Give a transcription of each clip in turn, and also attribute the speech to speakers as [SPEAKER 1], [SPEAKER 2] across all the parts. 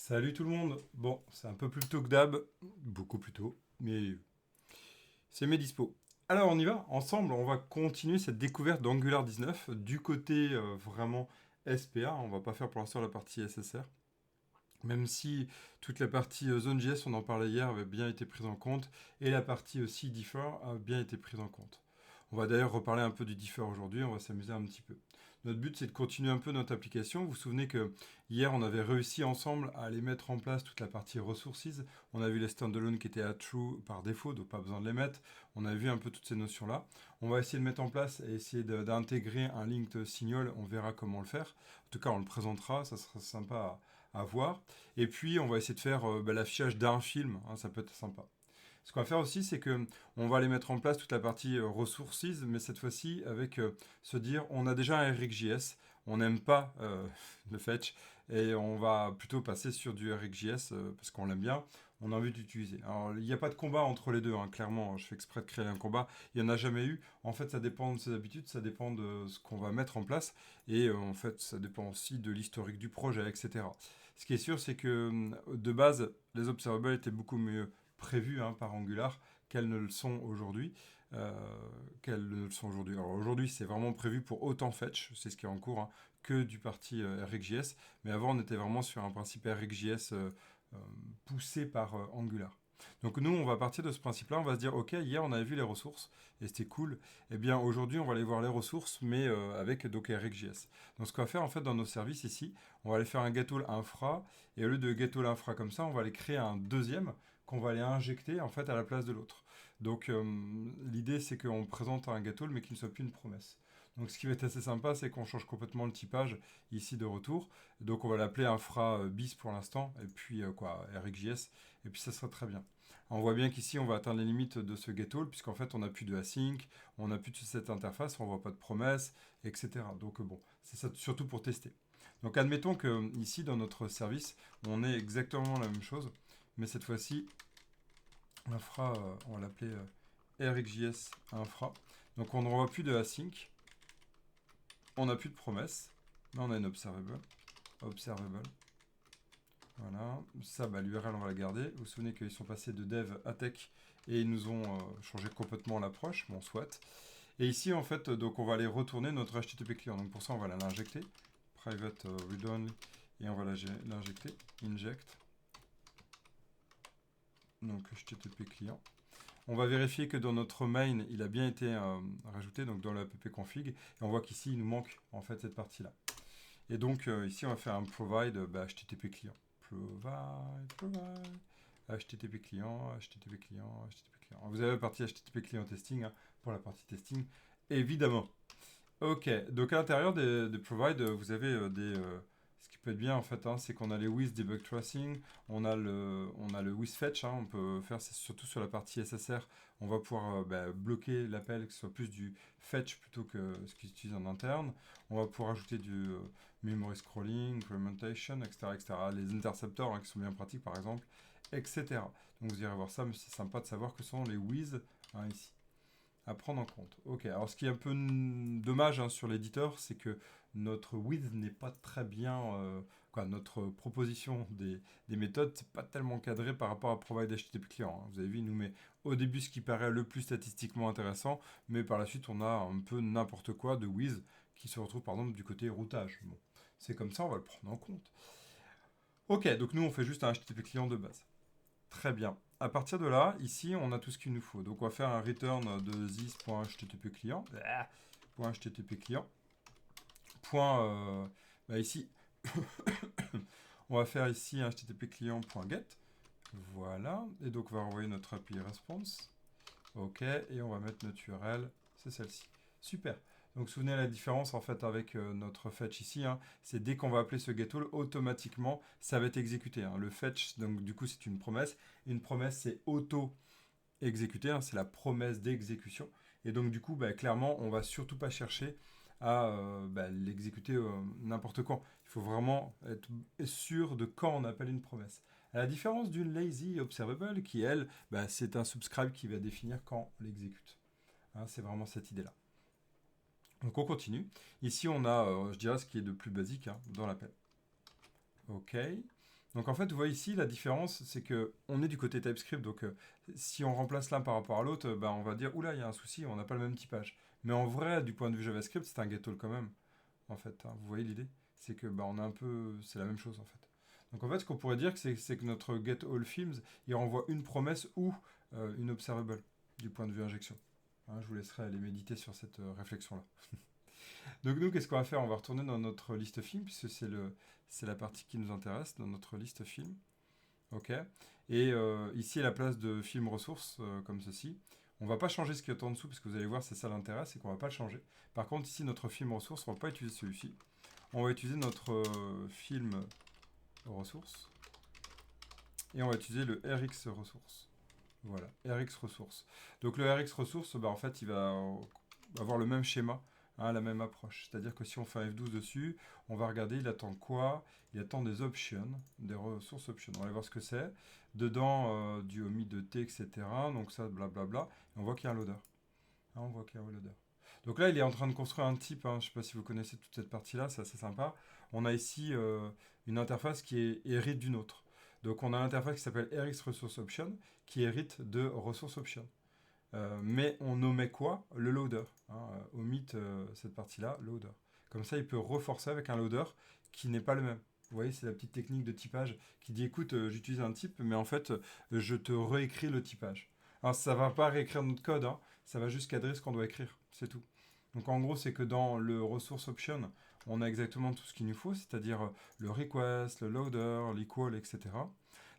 [SPEAKER 1] Salut tout le monde. Bon, c'est un peu plus tôt que d'hab, beaucoup plus tôt, mais c'est mes dispo. Alors on y va, ensemble, on va continuer cette découverte d'Angular 19 du côté vraiment SPA. On va pas faire pour l'instant la partie SSR, même si toute la partie Zone.js, on en parlait hier, avait bien été prise en compte, et la partie aussi Differ a bien été prise en compte. On va d'ailleurs reparler un peu du Differ aujourd'hui, on va s'amuser un petit peu. Notre but, c'est de continuer un peu notre application. Vous vous souvenez que hier, on avait réussi ensemble à aller mettre en place toute la partie resources. On a vu les standalone qui étaient à true par défaut, donc pas besoin de les mettre. On a vu un peu toutes ces notions-là. On va essayer de mettre en place et essayer d'intégrer un linked signal. On verra comment le faire. En tout cas, on le présentera. Ça sera sympa à voir. Et puis, on va essayer de faire l'affichage d'un film. Hein, ça peut être sympa. Ce qu'on va faire aussi, c'est que on va aller mettre en place toute la partie resources, mais cette fois-ci avec se dire, on a déjà un RxJS, on n'aime pas le fetch, et on va plutôt passer sur du RxJS parce qu'on l'aime bien, on a envie d'utiliser. Alors, il n'y a pas de combat entre les deux, hein, clairement, je fais exprès de créer un combat, il n'y en a jamais eu. En fait, ça dépend de ses habitudes, ça dépend de ce qu'on va mettre en place, et en fait, ça dépend aussi de l'historique du projet, etc. Ce qui est sûr, c'est que de base, les observables étaient beaucoup mieux prévues hein, par Angular qu'elles ne le sont aujourd'hui. euh, qu'elles ne le sont aujourd'hui. Alors aujourd'hui, c'est vraiment prévu pour autant fetch, c'est ce qui est en cours, hein, que du parti RxJS. Mais avant, on était vraiment sur un principe RxJS euh, poussé par Angular. Donc nous, on va partir de ce principe-là, on va se dire, ok, hier on avait vu les ressources, et c'était cool. Eh bien aujourd'hui, on va aller voir les ressources, mais avec Docker RxJS. Donc ce qu'on va faire en fait dans nos services ici, on va aller faire un getAll infra, et au lieu de getAll infra comme ça, on va aller créer un deuxième qu'on va aller injecter en fait à la place de l'autre. Donc l'idée c'est qu'on présente un getAll mais qui ne soit plus une promesse. Donc ce qui va être assez sympa, c'est qu'on change complètement le typage ici de retour. Donc on va l'appeler infra bis pour l'instant, et puis RxJS, et puis ça sera très bien. On voit bien qu'ici on va atteindre les limites de ce getAll, puisqu'en fait on n'a plus de async, on n'a plus de cette interface, on ne voit pas de promesse, etc. Donc bon, c'est ça surtout pour tester. Donc admettons que ici dans notre service, on ait exactement la même chose, mais cette fois-ci, l'infra, on va l'appeler RxJS infra. Donc on ne renvoie plus de async, on n'a plus de promesse, mais on a une observable. Observable. Voilà, ça, l'URL, on va la garder. Vous vous souvenez qu'ils sont passés de dev à tech et ils nous ont changé complètement l'approche, bon, soit. Et ici, en fait, donc on va aller retourner notre HTTP client. Donc pour ça, on va l'injecter. Private read-only. Et on va l'injecter. Inject. Donc HTTP client. On va vérifier que dans notre main, il a bien été rajouté, donc dans le app config. Et on voit qu'ici, il nous manque en fait cette partie-là. Et donc ici, on va faire un provide HTTP client. Provide, HTTP client, HTTP client, HTTP client. Vous avez la partie HTTP client testing hein, pour la partie testing, évidemment. Ok, donc à l'intérieur des provide, vous avez ce qui peut être bien en fait, hein, c'est qu'on a les with debug tracing, on a le with fetch, hein, on peut faire, c'est surtout sur la partie SSR, on va pouvoir bloquer l'appel, que ce soit plus du fetch plutôt que ce qu'ils utilisent en interne. On va pouvoir ajouter du memory scrolling, implementation, etc., etc. Les interceptors hein, qui sont bien pratiques par exemple, etc. Donc vous irez voir ça, mais c'est sympa de savoir que ce sont les with hein, ici à prendre en compte. Ok, alors ce qui est un peu dommage hein, sur l'éditeur, c'est que notre with n'est pas très bien, notre proposition des méthodes, c'est pas tellement cadré par rapport à provide HTTP client. Hein. Vous avez vu, il nous met au début ce qui paraît le plus statistiquement intéressant, mais par la suite on a un peu n'importe quoi de with qui se retrouve par exemple du côté routage. Bon, c'est comme ça, on va le prendre en compte. Ok, donc nous on fait juste un HTTP client de base. Très bien. À partir de là, ici, on a tout ce qu'il nous faut. Donc, on va faire un return de this.http client. .http client. Point, ici, on va faire ici un http client.get. Voilà. Et donc, on va envoyer notre API response. OK. Et on va mettre notre URL. C'est celle-ci. Super. Donc, souvenez la différence en fait avec notre fetch ici. Hein, c'est dès qu'on va appeler ce getAll, automatiquement, ça va être exécuté. Hein. Le fetch, donc du coup, c'est une promesse. Une promesse, c'est auto-exécuté. Hein, c'est la promesse d'exécution. Et donc, du coup, clairement, on va surtout pas chercher à l'exécuter n'importe quand. Il faut vraiment être sûr de quand on appelle une promesse. À la différence d'une lazy observable qui, elle, c'est un subscribe qui va définir quand on l'exécute. Hein, c'est vraiment cette idée-là. Donc on continue. Ici, on a, je dirais, ce qui est de plus basique hein, dans l'appel. OK. Donc en fait, vous voyez ici, la différence, c'est que on est du côté TypeScript, donc si on remplace l'un par rapport à l'autre, ben, on va dire, oula, il y a un souci, on n'a pas le même typage. Mais en vrai, du point de vue JavaScript, c'est un get all quand même, en fait. Hein. Vous voyez l'idée? C'est que ben, on a un peu, c'est la même chose en fait. Donc en fait, ce qu'on pourrait dire, c'est que notre get all films, il renvoie une promesse ou une observable du point de vue injection. Hein, je vous laisserai aller méditer sur cette réflexion-là. Donc nous, qu'est-ce qu'on va faire? On va retourner dans notre liste film, puisque c'est la partie qui nous intéresse, dans notre liste film. OK. Et ici, à la place de film ressources, comme ceci, on ne va pas changer ce qui est en dessous, parce que vous allez voir, c'est ça l'intérêt, c'est qu'on ne va pas le changer. Par contre, ici, notre film ressources, on ne va pas utiliser celui-ci. On va utiliser notre film ressources. Et on va utiliser le RX ressources. Voilà, RX ressources. Donc le RX ressources, bah, en fait, il va avoir le même schéma, hein, la même approche. C'est-à-dire que si on fait un F12 dessus, on va regarder, il attend quoi? Il attend des options, des ressources options. On va aller voir ce que c'est. Dedans, du omit de T, etc. Donc ça, blablabla. Et on voit qu'il y a un loader. Hein, on voit qu'il y a un loader. Donc là, il est en train de construire un type. Hein, je ne sais pas si vous connaissez toute cette partie-là, c'est assez sympa. On a ici une interface qui hérite d'une autre. Donc on a l'interface qui s'appelle RX Resource Option, qui hérite de Resource Option. Mais on omet quoi? Le loader. Hein, omit cette partie-là, loader. Comme ça, il peut reforcer avec un loader qui n'est pas le même. Vous voyez, c'est la petite technique de typage qui dit, écoute, j'utilise un type, mais en fait, je te réécris le typage. Alors, ça ne va pas réécrire notre code, hein, ça va juste cadrer ce qu'on doit écrire, c'est tout. Donc, en gros, c'est que dans le resource option, on a exactement tout ce qu'il nous faut, c'est-à-dire le request, le loader, l'equal, etc.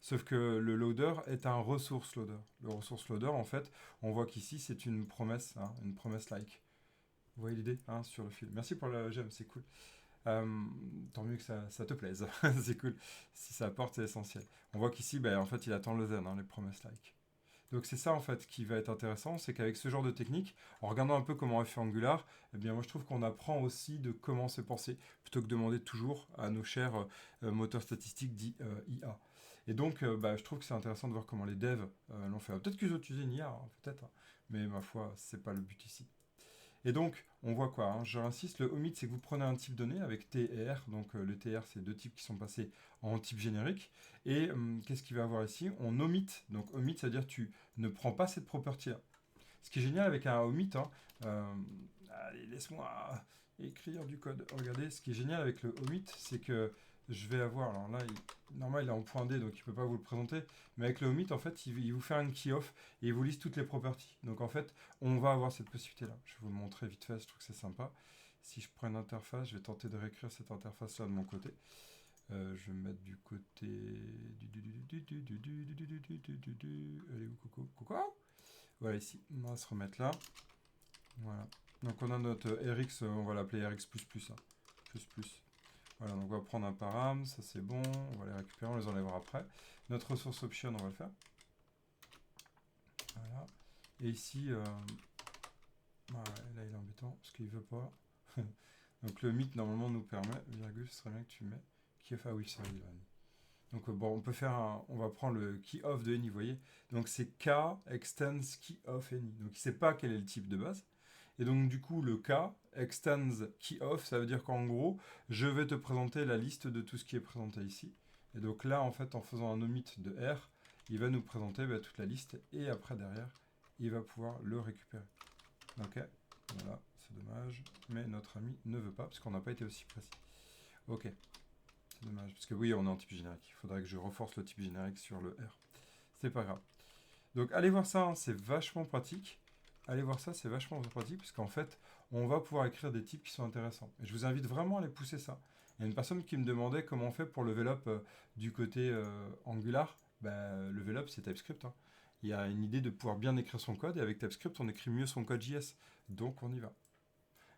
[SPEAKER 1] Sauf que le loader est un resource loader. Le resource loader, en fait, on voit qu'ici, c'est une promesse, hein, une promesse like. Vous voyez l'idée hein, sur le fil. Merci pour la gemme, c'est cool. Tant mieux que ça te plaise. C'est cool. Si ça apporte, c'est essentiel. On voit qu'ici, ben, en fait, il attend le zen, hein, les promesses like. Donc c'est ça en fait qui va être intéressant, c'est qu'avec ce genre de technique, en regardant un peu comment est fait Angular, eh bien moi je trouve qu'on apprend aussi de comment c'est pensé, plutôt que de demander toujours à nos chers moteurs statistiques dits IA. Et donc bah, je trouve que c'est intéressant de voir comment les devs l'ont fait. Peut-être qu'ils ont utilisé une IA, hein, peut-être, hein, mais ma foi, c'est pas le but ici. Et donc, on voit quoi hein, je réinsiste, le omit, c'est que vous prenez un type donné avec T et R. Donc, le TR, c'est deux types qui sont passés en type générique. Et qu'est-ce qu'il va avoir ici? On omit. Donc, omit, c'est-à-dire tu ne prends pas cette property-là. Ce qui est génial avec un omit, hein, allez, laisse-moi écrire du code. Regardez, ce qui est génial avec le omit, c'est que je vais avoir, alors là, normalement il est en point D, donc il ne peut pas vous le présenter, mais avec le omit, en fait, il vous fait un key off et il vous liste toutes les properties. Donc en fait, on va avoir cette possibilité-là. Je vais vous le montrer vite fait, je trouve que c'est sympa. Si je prends une interface, je vais tenter de réécrire cette interface-là de mon côté. Je vais me mettre du côté allez où, coucou. Voilà, ici. On va se remettre là. Voilà. Donc on a notre RX, on va l'appeler RX++. Hein. Plus. Voilà, donc on va prendre un param, ça c'est bon. On va les récupérer, on les enlèvera après. Notre ressource option, on va le faire. Voilà. Et ici, là il est embêtant parce qu'il veut pas. Donc le mythe normalement nous permet, virgule, ce serait bien que tu mets. Qui est, ah oui, ça il va. Donc bon, on peut faire on va prendre le key of de any, vous voyez. Donc c'est k extends key of any. Donc il ne sait pas quel est le type de base. Et donc du coup, le k extends key of, ça veut dire qu'en gros, je vais te présenter la liste de tout ce qui est présenté ici. Et donc là, en fait, en faisant un omit de R, il va nous présenter toute la liste. Et après, derrière, il va pouvoir le récupérer. Ok, voilà, c'est dommage. Mais notre ami ne veut pas, parce qu'on n'a pas été aussi précis. Ok. C'est dommage, parce que oui, on est en type générique. Il faudrait que je renforce le type générique sur le R. C'est pas grave. Donc, allez voir ça, hein, c'est vachement pratique. Allez voir ça, c'est vachement pratique, parce qu'en fait, on va pouvoir écrire des types qui sont intéressants. Et je vous invite vraiment à aller pousser ça. Il y a une personne qui me demandait comment on fait pour level up du côté Angular. Ben, level up, c'est TypeScript. Hein. Il y a une idée de pouvoir bien écrire son code, et avec TypeScript, on écrit mieux son code JS. Donc, on y va.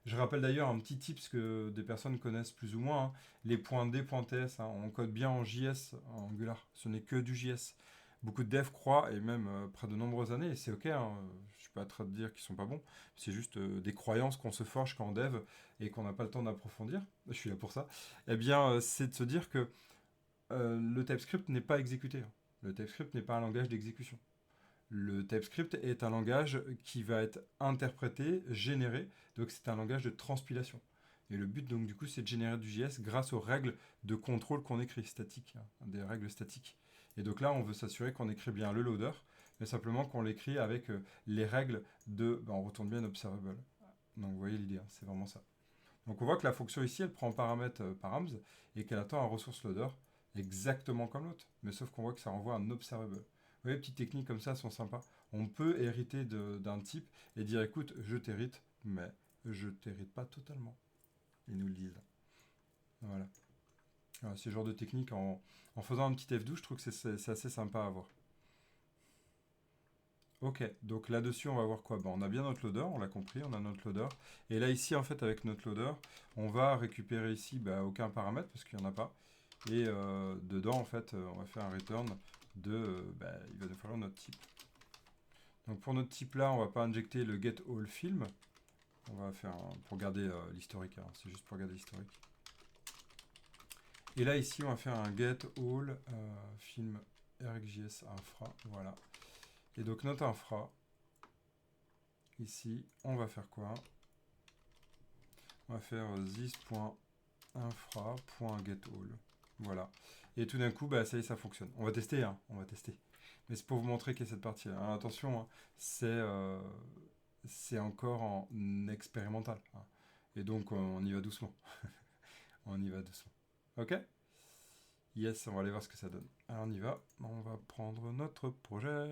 [SPEAKER 1] Je rappelle d'ailleurs un petit tips que des personnes connaissent plus ou moins, hein, les points D.TS, hein, on code bien en JS, en Angular, ce n'est que du JS. Beaucoup de devs croient, et même après de nombreuses années, et c'est ok, hein, je suis pas en train de dire qu'ils sont pas bons, c'est juste des croyances qu'on se forge quand on dev et qu'on n'a pas le temps d'approfondir, je suis là pour ça, eh bien c'est de se dire que le TypeScript n'est pas exécuté. Hein. Le TypeScript n'est pas un langage d'exécution. Le TypeScript est un langage qui va être interprété, généré, donc c'est un langage de transpilation. Et le but, donc, du coup, c'est de générer du JS grâce aux règles de contrôle qu'on écrit, statiques, hein, des règles statiques. Et donc là, on veut s'assurer qu'on écrit bien le loader, mais simplement qu'on l'écrit avec les règles de... on retourne bien observable. Donc vous voyez l'idée, hein, c'est vraiment ça. Donc on voit que la fonction ici, elle prend en paramètre params et qu'elle attend un ressource loader exactement comme l'autre. Mais sauf qu'on voit que ça renvoie un observable. Vous voyez, les petites techniques comme ça sont sympas. On peut hériter d'un type et dire écoute, je t'hérite, mais je t'hérite pas totalement. Ils nous le disent. Voilà. Voilà, ce genre de technique, en faisant un petit F12, je trouve que c'est assez sympa à voir. Ok, donc là-dessus, on va voir quoi? On a bien notre loader, on l'a compris, on a notre loader. Et là, ici, en fait, avec notre loader, on va récupérer ici aucun paramètre, parce qu'il n'y en a pas. Et dedans, en fait, on va faire un return de... il va nous falloir notre type. Donc pour notre type là, on va pas injecter le getAllFilm. On va faire pour garder l'historique, hein, c'est juste pour garder l'historique. Et là, ici, on va faire un getAllFilm RxJS infra, voilà. Et donc notre infra, ici, on va faire quoi? On va faire this.infra.getAll. Voilà. Et tout d'un coup, ça y est, ça fonctionne. On va tester, hein, on va tester. Mais c'est pour vous montrer qu'il y a cette partie-là. Alors, attention, hein, c'est encore en expérimental, hein. Et donc, on y va doucement. On y va doucement. Ok? Yes, on va aller voir ce que ça donne. Alors, on y va. On va prendre notre projet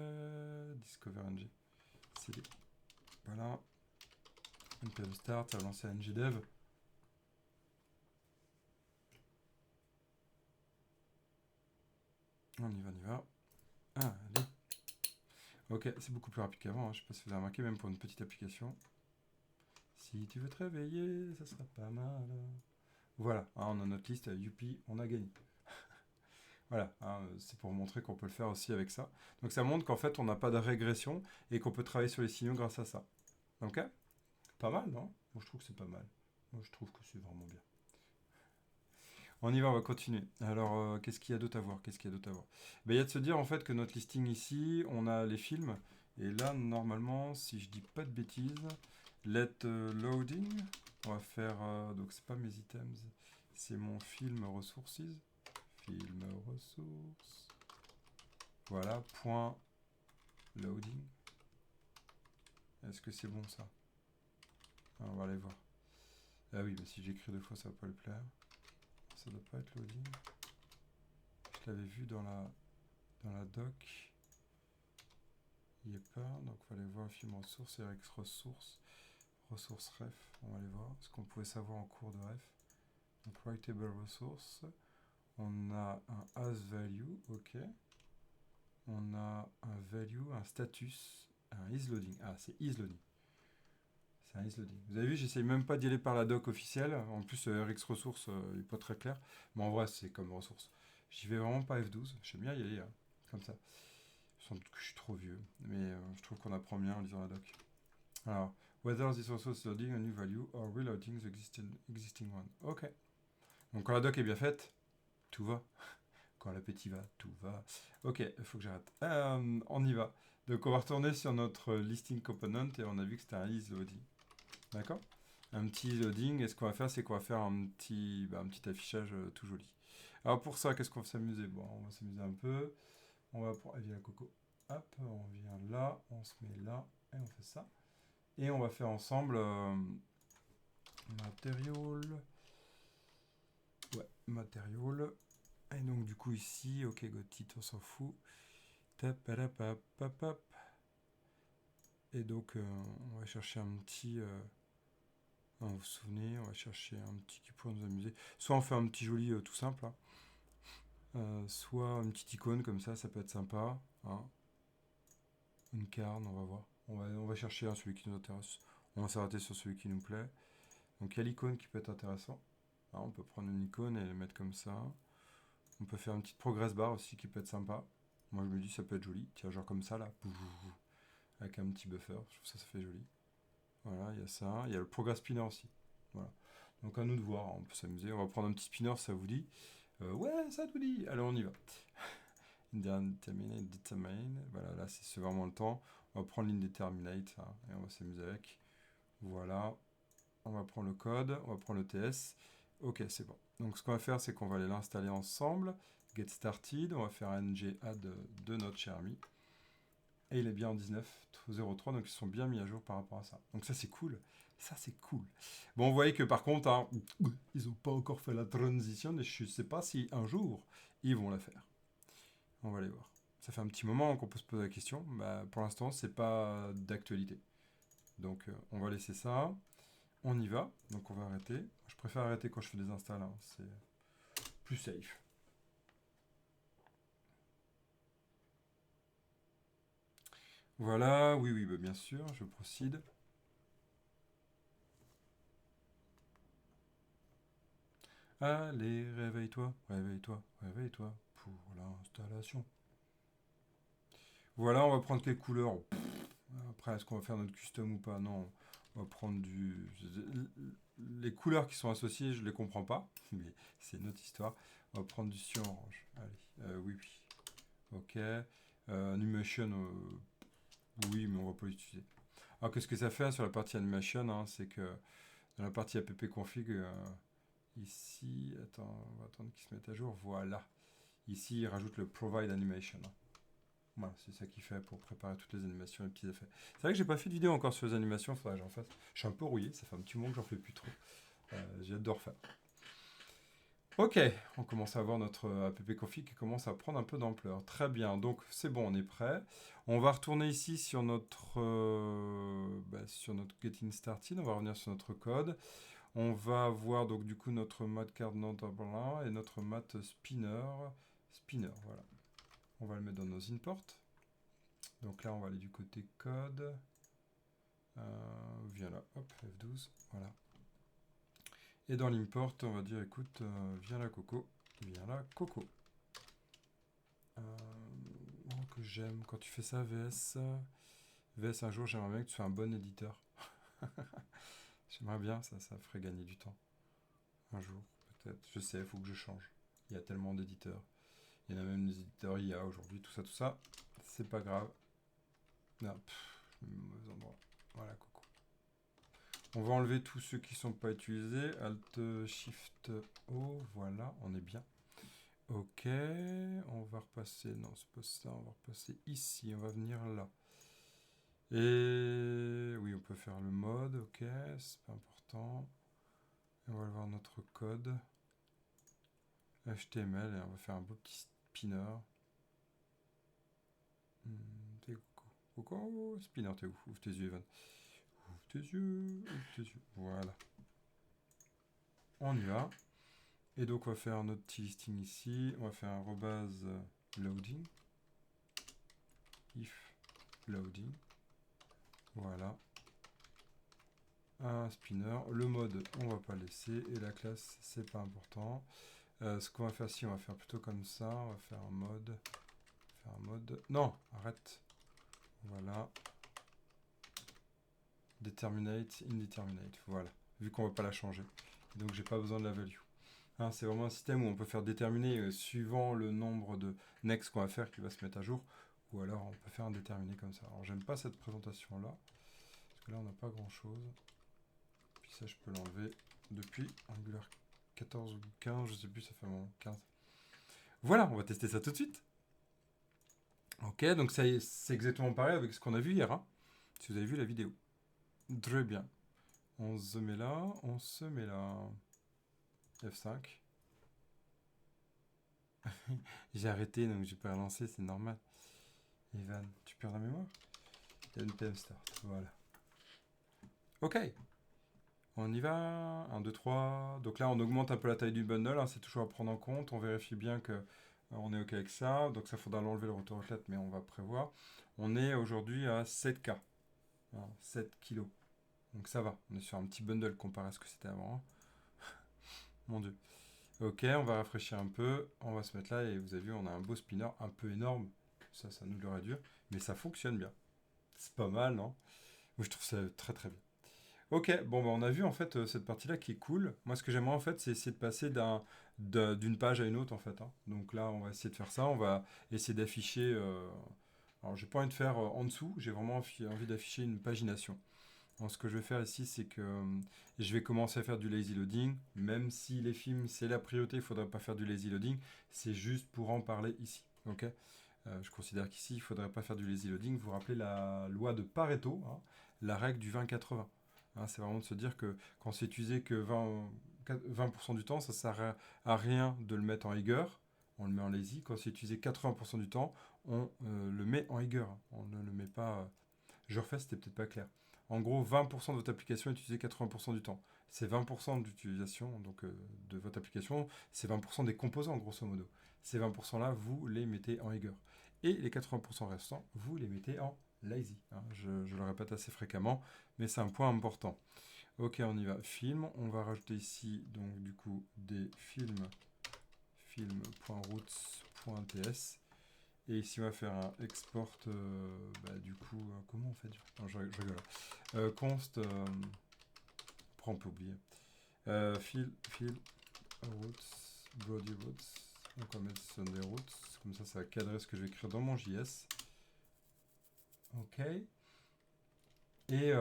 [SPEAKER 1] DiscoverNG. CD. Voilà. NPM Start, ça va lancer ngDev. On y va, on y va. Ah, allez. Ok, c'est beaucoup plus rapide qu'avant, hein. Je sais pas si vous avez remarqué, même pour une petite application. Si tu veux te réveiller, ça sera pas mal. Voilà, hein, on a notre liste, youpi, on a gagné. Voilà, hein, c'est pour montrer qu'on peut le faire aussi avec ça. Donc ça montre qu'en fait, on n'a pas de régression et qu'on peut travailler sur les signaux grâce à ça. Ok? Pas mal, non? Moi, je trouve que c'est pas mal. Moi, je trouve que c'est vraiment bien. On y va, on va continuer. Alors, qu'est-ce qu'il y a d'autre à voir? Qu'est-ce qu'il y a d'autre à voir? Il y a de se dire en fait que notre listing ici, on a les films. Et là, normalement, si je dis pas de bêtises, let loading, on va faire. Donc, c'est pas mes items, c'est mon film resources. Film ressources. Voilà, point loading. Est-ce que c'est bon ça? On va aller voir. Ah oui, mais si j'écris deux fois, ça va pas le plaire. Ça doit pas être loading. Je l'avais vu dans la doc. Il n'y est pas, donc il va aller voir film ressources, RX ressources, ressources ref. On va aller voir ce qu'on pouvait savoir en cours de ref. Donc writable resource. On a un as value, ok. On a un value, un status, un isLoading. Ah, c'est isLoading. C'est un isLoading. Vous avez vu, j'essaye même pas d'y aller par la doc officielle. En plus, RX ressources n'est pas très clair. Mais en vrai, c'est comme ressource. J'y vais vraiment pas F12. J'aime bien y aller, hein, comme ça. Sans doute que je suis trop vieux. Mais je trouve qu'on apprend bien en lisant la doc. Alors, whether this resource is loading a new value or reloading the existing one. Ok. Donc quand la doc est bien faite, tout va. Quand l'appétit va, tout va. Ok, il faut que j'arrête. On y va. Donc on va retourner sur notre listing component et on a vu que c'était un is loading. D'accord? Un petit loading, et ce qu'on va faire, c'est qu'on va faire un petit affichage tout joli. Alors pour ça, qu'est-ce qu'on va s'amuser? Bon, on va s'amuser un peu. On va prendre, vient Coco. Hop, on vient là, on se met là, et on fait ça. Et on va faire ensemble matériel. Ouais, matériel. Et donc du coup ici, ok, got it, on s'en fout. Tap. Et donc on va chercher un petit... vous vous souvenez, on va chercher un petit qui pourrait nous amuser. Soit on fait un petit joli tout simple, hein. Soit une petite icône comme ça peut être sympa, hein. Une carte, on va voir. On va chercher celui qui nous intéresse. On va s'arrêter sur celui qui nous plaît. Donc il y a l'icône qui peut être intéressant. Alors, on peut prendre une icône et la mettre comme ça. On peut faire une petite progress bar aussi qui peut être sympa. Moi je me dis ça peut être joli. Tiens, genre comme ça là. Avec un petit buffer. Je trouve ça fait joli. Voilà, il y a ça. Il y a le progress spinner aussi. Voilà. Donc à nous de voir. On peut s'amuser. On va prendre un petit spinner, ça vous dit. Ouais, ça vous dit. Allez, on y va. Determine. Voilà, là c'est vraiment le temps. On va prendre l'indeterminate, hein, et on va s'amuser avec. Voilà. On va prendre le code, on va prendre le TS. Ok, c'est bon. Donc ce qu'on va faire, c'est qu'on va aller l'installer ensemble. Get started, on va faire un ng add de notre cher ami. Et il est bien en 19.03, donc ils sont bien mis à jour par rapport à ça. Donc ça, c'est cool. Ça, c'est cool. Bon, vous voyez que par contre, hein, ils n'ont pas encore fait la transition et je ne sais pas si un jour, ils vont la faire. On va aller voir. Ça fait un petit moment qu'on peut se poser la question. Bah, pour l'instant, c'est pas d'actualité. Donc, on va laisser ça. On y va. Donc, on va arrêter. Je préfère arrêter quand je fais des installs. Hein. C'est plus safe. Voilà. Oui, oui, bah, bien sûr. Je procède. Allez, réveille-toi, réveille-toi, réveille-toi pour l'installation. Voilà, on va prendre quelle couleur? Après, est-ce qu'on va faire notre custom ou pas? Non, on va prendre du... Les couleurs qui sont associées, je les comprends pas, mais c'est notre histoire. On va prendre du cyan orange. Allez, oui, oui. Ok. Animation, oui, mais on va pas l'utiliser. Alors, qu'est-ce que ça fait sur la partie animation, hein? C'est que dans la partie app config, ici, attends, on va attendre qu'il se mette à jour. Voilà. Ici, il rajoute le provide animation. Voilà, c'est ça qu'il fait pour préparer toutes les animations et les petits effets. C'est vrai que j'ai pas fait de vidéo encore sur les animations, faudrait que j'en fasse. Je suis un peu rouillé, ça fait un petit moment que j'en fais plus trop. J'ai hâte de refaire. Ok, on commence à avoir notre app config qui commence à prendre un peu d'ampleur. Très bien, donc c'est bon, on est prêt. On va retourner ici sur sur notre getting started. On va revenir sur notre code. On va avoir donc du coup notre mat card notable et notre mat spinner. Spinner, voilà. On va le mettre dans nos imports. Donc là, on va aller du côté code. Viens là, hop, F12, voilà. Et dans l'import, on va dire, écoute, viens là, Coco. Viens là, Coco. Que j'aime quand tu fais ça, VS. VS, un jour, j'aimerais bien que tu sois un bon éditeur. J'aimerais bien, ça ferait gagner du temps. Un jour, peut-être. Je sais, il faut que je change. Il y a tellement d'éditeurs. Il y en a même des éditeurs IA aujourd'hui, tout ça, tout ça. C'est pas grave. Non, mauvais endroit. Voilà, Coco. On va enlever tous ceux qui ne sont pas utilisés. Alt Shift O, voilà, on est bien. Ok, on va repasser, non c'est pas ça, on va repasser ici, on va venir là. Et oui, on peut faire le mode, ok, c'est pas important. Et on va voir notre code HTML et on va faire un beau petit spinner. T'es où, Coco, spinner, t'es où? Ouvre tes yeux, Evan. Ouvre tes yeux, ouvre tes yeux. Voilà. On y va. Et donc on va faire notre petit listing ici. On va faire un rebase loading. If loading. Voilà. Un spinner. Le mode, on va pas laisser. Et la classe, c'est pas important. Ce qu'on va faire ici, on va faire plutôt comme ça. On va faire un mode. Non, arrête. Voilà. Determinate, indeterminate. Voilà. Vu qu'on va pas la changer. Donc j'ai pas besoin de la value. Hein, c'est vraiment un système où on peut faire déterminer suivant le nombre de next qu'on va faire qui va se mettre à jour. Ou alors on peut faire un déterminé comme ça. Alors j'aime pas cette présentation là. Parce que là on n'a pas grand chose. Puis ça je peux l'enlever depuis Angular 14 ou 15, je sais plus, ça fait mon 15. Voilà, on va tester ça tout de suite. Ok, donc c'est exactement pareil avec ce qu'on a vu hier. Hein, si vous avez vu la vidéo. Très bien. On se met là, on se met là. F5. J'ai arrêté, donc j'ai pas relancé, c'est normal. Evan, tu perds la mémoire? Il y a une PM start, voilà. Ok, on y va. 1, 2, 3. Donc là, on augmente un peu la taille du bundle, hein, c'est toujours à prendre en compte. On vérifie bien que on est ok avec ça. Donc ça, faudra l'enlever le rotoroclette, mais on va prévoir. On est aujourd'hui à 7K, hein, 7 kilos. Donc ça va, on est sur un petit bundle comparé à ce que c'était avant. Hein. Mon dieu. Ok, on va rafraîchir un peu. On va se mettre là et vous avez vu, on a un beau spinner un peu énorme. Ça nous le réduire. Mais ça fonctionne bien. C'est pas mal, non? Moi, je trouve ça très très bien. Ok, bon, bah, on a vu en fait cette partie-là qui est cool. Moi, ce que j'aimerais en fait, c'est essayer de passer d'une page à une autre en fait. Hein. Donc là, on va essayer de faire ça. On va essayer d'afficher. Alors, j'ai pas envie de faire en dessous. J'ai vraiment envie d'afficher une pagination. Donc, ce que je vais faire ici, c'est que je vais commencer à faire du lazy loading. Même si les films, c'est la priorité, il ne faudrait pas faire du lazy loading. C'est juste pour en parler ici. Ok. Je considère qu'ici, il ne faudrait pas faire du lazy loading. Vous vous rappelez la loi de Pareto, hein, la règle du 20-80. Hein, c'est vraiment de se dire que quand c'est utilisé que 20% du temps, ça ne sert à rien de le mettre en rigueur. On le met en lazy. Quand c'est utilisé 80% du temps, on le met en rigueur. On ne le met pas... Je refais, c'était peut-être pas clair. En gros, 20% de votre application est utilisée 80% du temps. C'est 20% d'utilisation donc, de votre application, c'est 20% des composants, grosso modo. Ces 20%-là, vous les mettez en rigueur. Et les 80% restants, vous les mettez en lazy. Hein. Je le répète assez fréquemment, mais c'est un point important. Ok, on y va. Film, on va rajouter ici, donc du coup, des films, film.roots.ts. Et ici, on va faire un export, du coup, comment on fait non, je rigole. Const, on peut oublier. Fil, roots, body roots. Donc on va mettre Sunday roots. Comme ça va cadrer ce que je vais écrire dans mon JS. Ok. Et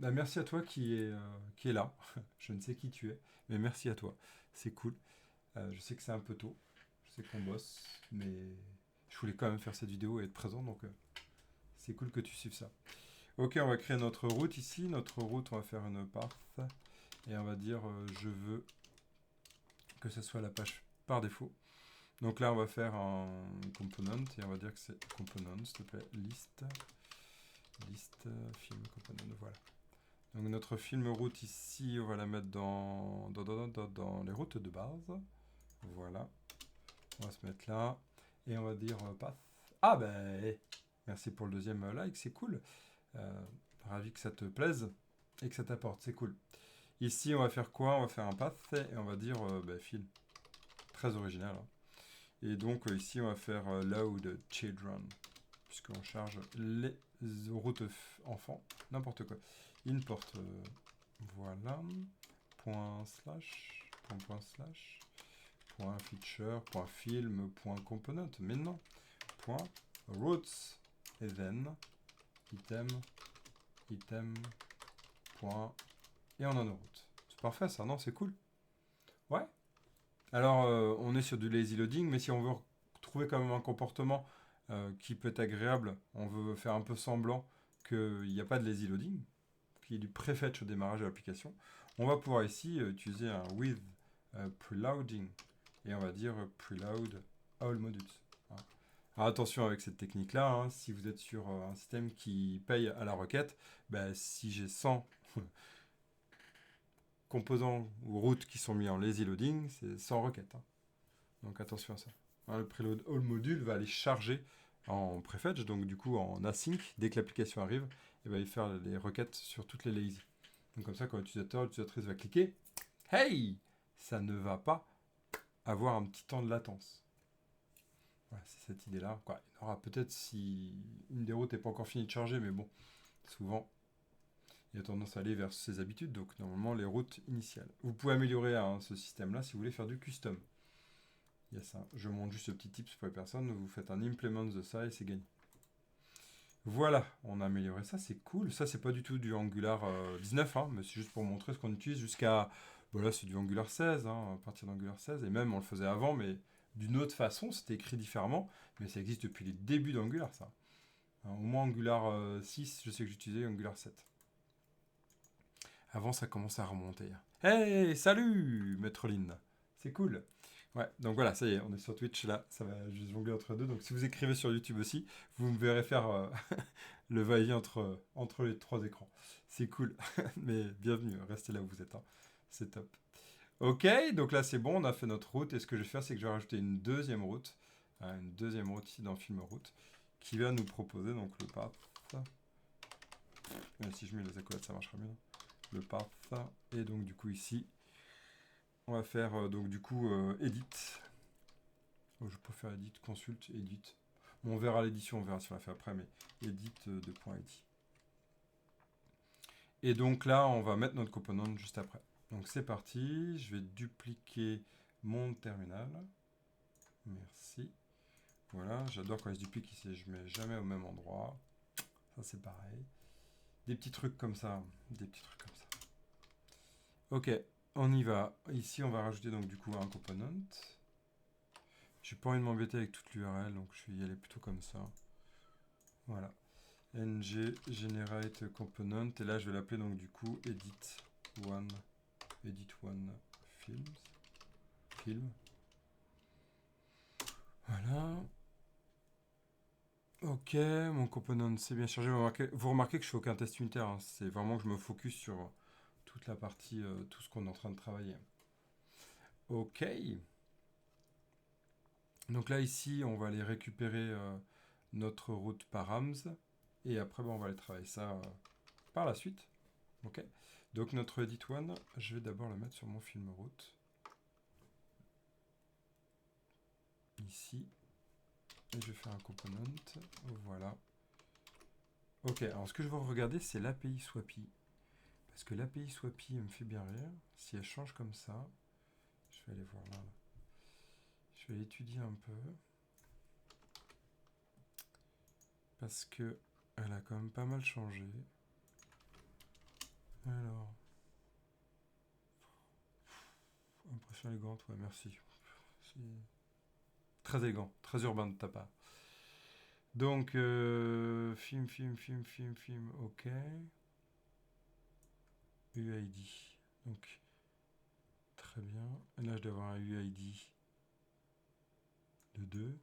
[SPEAKER 1] merci à toi qui est là. Je ne sais qui tu es, mais merci à toi. C'est cool. Je sais que c'est un peu tôt. Je sais qu'on bosse, mais je voulais quand même faire cette vidéo et être présent, donc c'est cool que tu suives ça. Ok, on va créer notre route ici. Notre route, on va faire une path. Et on va dire, je veux que ce soit la page par défaut. Donc là, on va faire un component. Et on va dire que c'est component, s'il te plaît. List, film component, voilà. Donc notre film route ici, on va la mettre dans les routes de base. Voilà. On va se mettre là. Et on va dire path. Ah ben, merci pour le deuxième like, c'est cool. Ravi que ça te plaise et que ça t'apporte, c'est cool. Ici, on va faire quoi? On va faire un path et on va dire fil. Très original. Hein. Et donc ici, on va faire load children, puisqu'on charge les routes enfants, n'importe quoi. Import, voilà, point slash, point feature, point film, point component, mais non, point routes, et then, item, point, et on en a route. C'est parfait ça, non? C'est cool. Ouais. Alors, on est sur du lazy loading, mais si on veut trouver quand même un comportement qui peut être agréable, on veut faire un peu semblant qu'il n'y a pas de lazy loading, qu'il y ait du prefetch au démarrage de l'application, on va pouvoir ici utiliser un with preloading, et on va dire preload all modules. Hein. Alors, attention avec cette technique-là, hein, si vous êtes sur un système qui paye à la requête, si j'ai 100 composants ou routes qui sont mis en lazy loading, c'est sans requête. Hein. Donc attention à ça. Hein, le preload all module va aller charger en prefetch, donc du coup en async, dès que l'application arrive, il va aller faire les requêtes sur toutes les lazy. Donc comme ça, quand l'utilisatrice va cliquer, hey, ça ne va pas avoir un petit temps de latence. Voilà, c'est cette idée-là. Quoi. Il y en aura peut-être si une des routes n'est pas encore finie de charger, mais bon, souvent, il a tendance à aller vers ses habitudes, donc normalement les routes initiales. Vous pouvez améliorer ce système-là si vous voulez faire du custom. Il y a ça. Je montre juste ce petit tips pour les personnes. Vous faites un implement de ça et c'est gagné. Voilà, on a amélioré ça, c'est cool. Ça, c'est pas du tout du Angular 19, hein, mais c'est juste pour montrer ce qu'on utilise jusqu'à... Voilà, c'est du Angular 16, hein, à partir d'Angular 16. Et même, on le faisait avant, mais d'une autre façon, c'était écrit différemment. Mais ça existe depuis les débuts d'Angular, ça. Hein, au moins Angular 6, je sais que j'utilisais Angular 7. Avant, ça commence à remonter. Hey, salut, Maître Lynn. C'est cool. Ouais, donc voilà, ça y est, on est sur Twitch là, ça va juste jongler entre deux. Donc si vous écrivez sur YouTube aussi, vous me verrez faire le va-et-vient entre les trois écrans. C'est cool, mais bienvenue, restez là où vous êtes, hein. C'est top. Ok, donc là c'est bon, on a fait notre route, et ce que je vais faire, c'est que je vais rajouter une deuxième route, hein, ici dans Film Route, qui va nous proposer donc le path. Même si je mets les accolades, ça marchera mieux. Le path, et donc du coup ici, on va faire donc du coup edit. Oh, je peux faire edit, consulte, edit. Bon, on verra l'édition, on verra si on la fait après, mais edit de point .id. Et donc là, on va mettre notre component juste après. Donc c'est parti, je vais dupliquer mon terminal. Merci. Voilà, j'adore quand il se duplique ici, je mets jamais au même endroit. Ça c'est pareil. Des petits trucs comme ça. Des petits trucs comme ça. Ok, on y va. Ici, on va rajouter donc du coup un component. J'ai pas envie de m'embêter avec toute l'URL, donc je vais y aller plutôt comme ça. Voilà. ng generate component. Et là, je vais l'appeler donc du coup edit1 film. Voilà. Ok, mon component c'est bien chargé. Vous remarquez que je fais aucun test unitaire. Hein. C'est vraiment que je me focus sur toute la partie, tout ce qu'on est en train de travailler. Ok. Donc là, ici, on va aller récupérer notre route params. Et après, on va aller travailler ça par la suite. Ok. Donc notre edit1, je vais d'abord le mettre sur mon film route. Ici. Et je vais faire un component. Voilà. Ok, alors ce que je veux regarder, c'est l'API Swappy. Parce que l'API Swappy me fait bien rire. Si elle change comme ça, je vais aller voir là. Je vais l'étudier un peu. Parce que elle a quand même pas mal changé. Alors. Impression élégante, ouais, merci. C'est très élégant, très urbain de ta part. Donc, film, ok. UID. Donc, très bien. Et là, je dois avoir un UID de 2.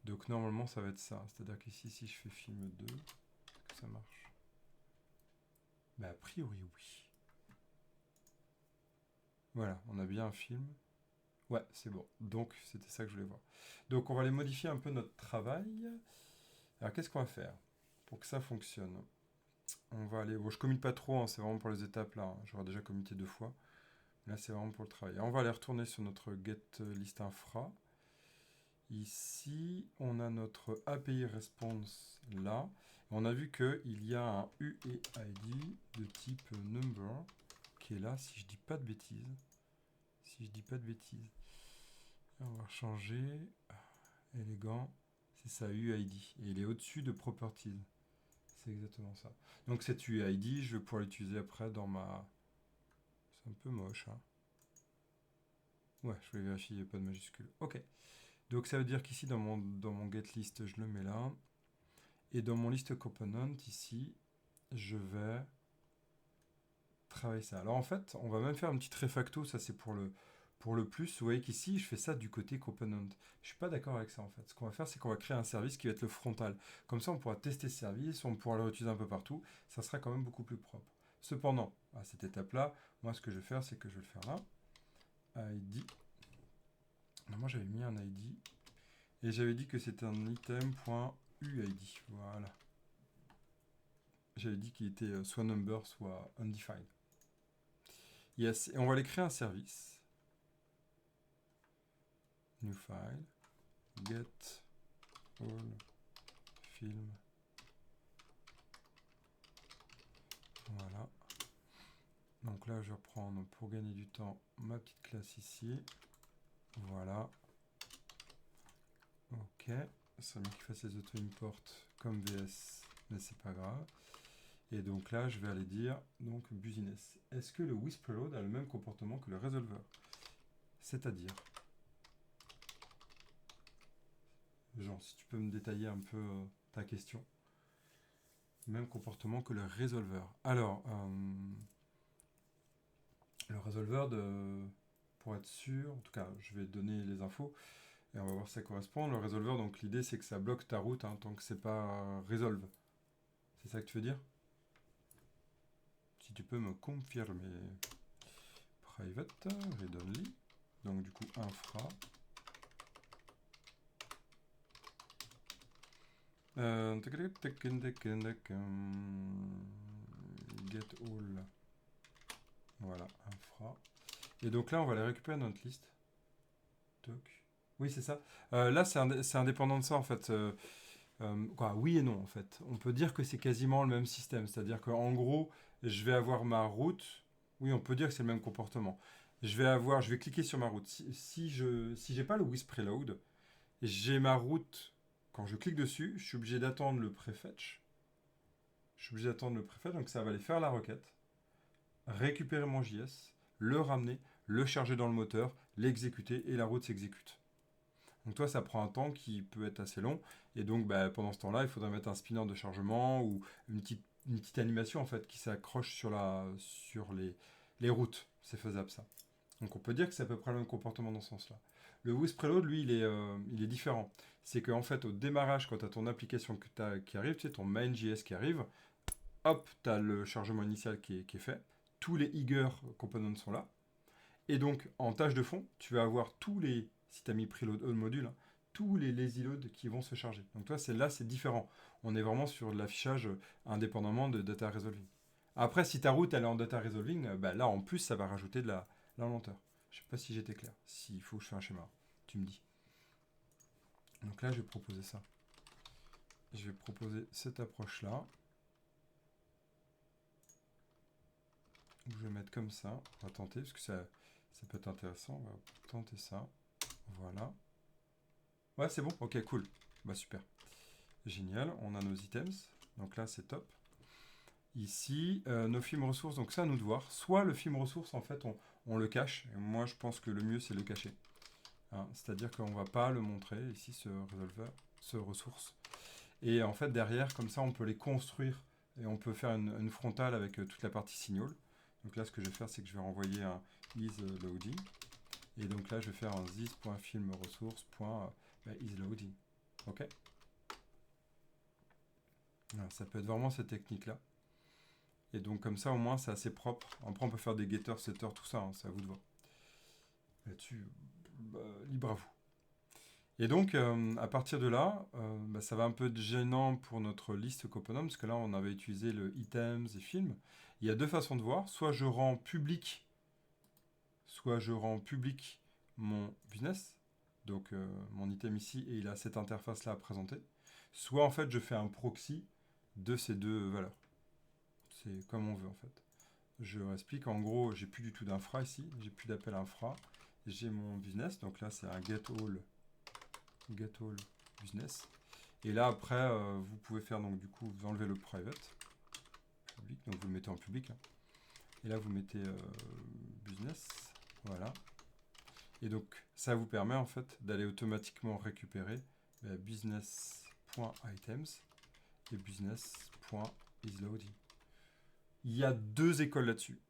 [SPEAKER 1] Donc, normalement, ça va être ça. C'est-à-dire qu'ici, si je fais film 2, est-ce que ça marche? Bah, a priori, oui. Voilà, on a bien un film. Ouais, c'est bon. Donc, c'était ça que je voulais voir. Donc, on va aller modifier un peu notre travail. Alors, qu'est-ce qu'on va faire pour que ça fonctionne? On va aller... Bon, je commute pas trop, hein, c'est vraiment pour les étapes là. Hein. J'aurais déjà commuté 2 fois. Là, c'est vraiment pour le travail. Alors, on va aller retourner sur notre get list infra. Ici, on a notre API response là. On a vu qu'il y a un UEID de type number qui est là, si je dis pas de bêtises. Si je dis pas de bêtises. On va changer. Élégant. C'est ça, UID. Et il est au-dessus de properties. C'est exactement ça. Donc cet UID, je vais pouvoir l'utiliser après dans ma... C'est un peu moche. Hein. Ouais, je vais vérifier, il n'y a pas de majuscule. Ok. Donc ça veut dire qu'ici, dans mon get list, je le mets là. Et dans mon list component, ici, je vais travailler ça. Alors en fait, on va même faire une petite refacto. Ça, c'est pour le plus. Vous voyez qu'ici, je fais ça du côté component. Je suis pas d'accord avec ça en fait. Ce qu'on va faire, c'est qu'on va créer un service qui va être le frontal. Comme ça, on pourra tester ce service, on pourra le réutiliser un peu partout. Ça sera quand même beaucoup plus propre. Cependant, à cette étape-là, moi, ce que je vais faire, c'est que je vais le faire là. ID. Moi, j'avais mis un ID. Et j'avais dit que c'était un item.uid. Voilà. J'avais dit qu'il était soit number, soit undefined. Yes, et on va aller créer un service. New file. Get all film. Voilà. Donc là, je vais reprendre pour gagner du temps ma petite classe ici. Voilà. Ok. Ça veut qu'il fasse les auto-import comme VS, mais c'est pas grave. Et donc là, je vais aller dire, donc, business. Est-ce que le WhiskPreload a le même comportement que le Resolver? C'est-à-dire, Jean, si tu peux me détailler un peu ta question. Même comportement que le Resolver. Alors, le Resolver, pour être sûr, en tout cas, je vais donner les infos et on va voir si ça correspond. Le Resolver, donc l'idée, c'est que ça bloque ta route hein, tant que c'est pas Resolve. C'est ça que tu veux dire? Si tu peux me confirmer. Private, read only. Donc du coup, infra. Get all. Voilà, infra. Et donc là, on va aller récupérer notre liste. Toc. Oui, c'est ça. Là, c'est indépendant de ça, en fait. Quoi, oui et non, en fait. On peut dire que c'est quasiment le même système. C'est-à-dire qu'en gros, je vais avoir ma route. Oui, on peut dire que c'est le même comportement. Je vais cliquer sur ma route. Si j'ai pas le Wisp Preload, j'ai ma route. Quand je clique dessus, je suis obligé d'attendre le prefetch. Je suis obligé d'attendre le préfet, donc ça va aller faire la requête, récupérer mon JS, le ramener, le charger dans le moteur, l'exécuter et la route s'exécute. Donc toi, ça prend un temps qui peut être assez long. Et donc, pendant ce temps-là, il faudrait mettre un spinner de chargement ou une petite animation en fait qui s'accroche sur les routes. C'est faisable ça. Donc on peut dire que c'est à peu près le même comportement dans ce sens-là. Le Wisp Preload, lui, il est différent. C'est qu'en fait, au démarrage, quand tu as ton application qui arrive, tu sais, ton main.js qui arrive, hop, tu as le chargement initial qui est fait. Tous les Eager components sont là. Et donc, en tâche de fond, tu vas avoir si tu as mis preload all module, hein, tous les lazy load qui vont se charger. Donc toi, c'est différent. On est vraiment sur de l'affichage indépendamment de data resolving. Après, si ta route elle est en data resolving, là en plus, ça va rajouter de la lenteur. Je sais pas si j'étais clair. S'il faut que je fasse un schéma, tu me dis. Donc là, je vais proposer ça. Je vais proposer cette approche-là. Je vais mettre comme ça. On va tenter, parce que ça peut être intéressant. On va tenter ça. Voilà. Ouais, c'est bon. Ok, cool. Bah super. Génial. On a nos items. Donc là, c'est top. Ici, nos films ressources. Donc ça, à nous de voir. Soit le film ressource, en fait, on le cache. Et moi, je pense que le mieux, c'est le cacher. Hein, c'est-à-dire qu'on ne va pas le montrer, ici, ce resolver, ce ressource. Et en fait, derrière, comme ça, on peut les construire. Et on peut faire une frontale avec toute la partie signal. Donc là, ce que je vais faire, c'est que je vais renvoyer un isLoading. Et donc là, je vais faire un this.filmResource.isLoading. Ok. Voilà, ça peut être vraiment cette technique-là. Et donc comme ça, au moins, c'est assez propre. Après, on peut faire des getters, setters, tout ça. Hein, c'est à vous de voir. Là-dessus, libre à vous. Et donc, à partir de là, ça va un peu être gênant pour notre liste component, parce que là, on avait utilisé le items et film. Il y a deux façons de voir. Soit je rends public mon business, donc mon item ici, et il a cette interface-là à présenter. Soit en fait, je fais un proxy de ces deux valeurs. C'est comme on veut en fait. Je explique, en gros, j'ai plus du tout d'infra ici, j'ai plus d'appel infra. J'ai mon business, donc là c'est un get all business. Et là après, vous pouvez faire, donc du coup, vous enlevez le private, public, donc vous le mettez en public. Hein. Et là vous mettez business, voilà. Et donc ça vous permet en fait d'aller automatiquement récupérer business.items et business.isLoading. Il y a deux écoles là-dessus.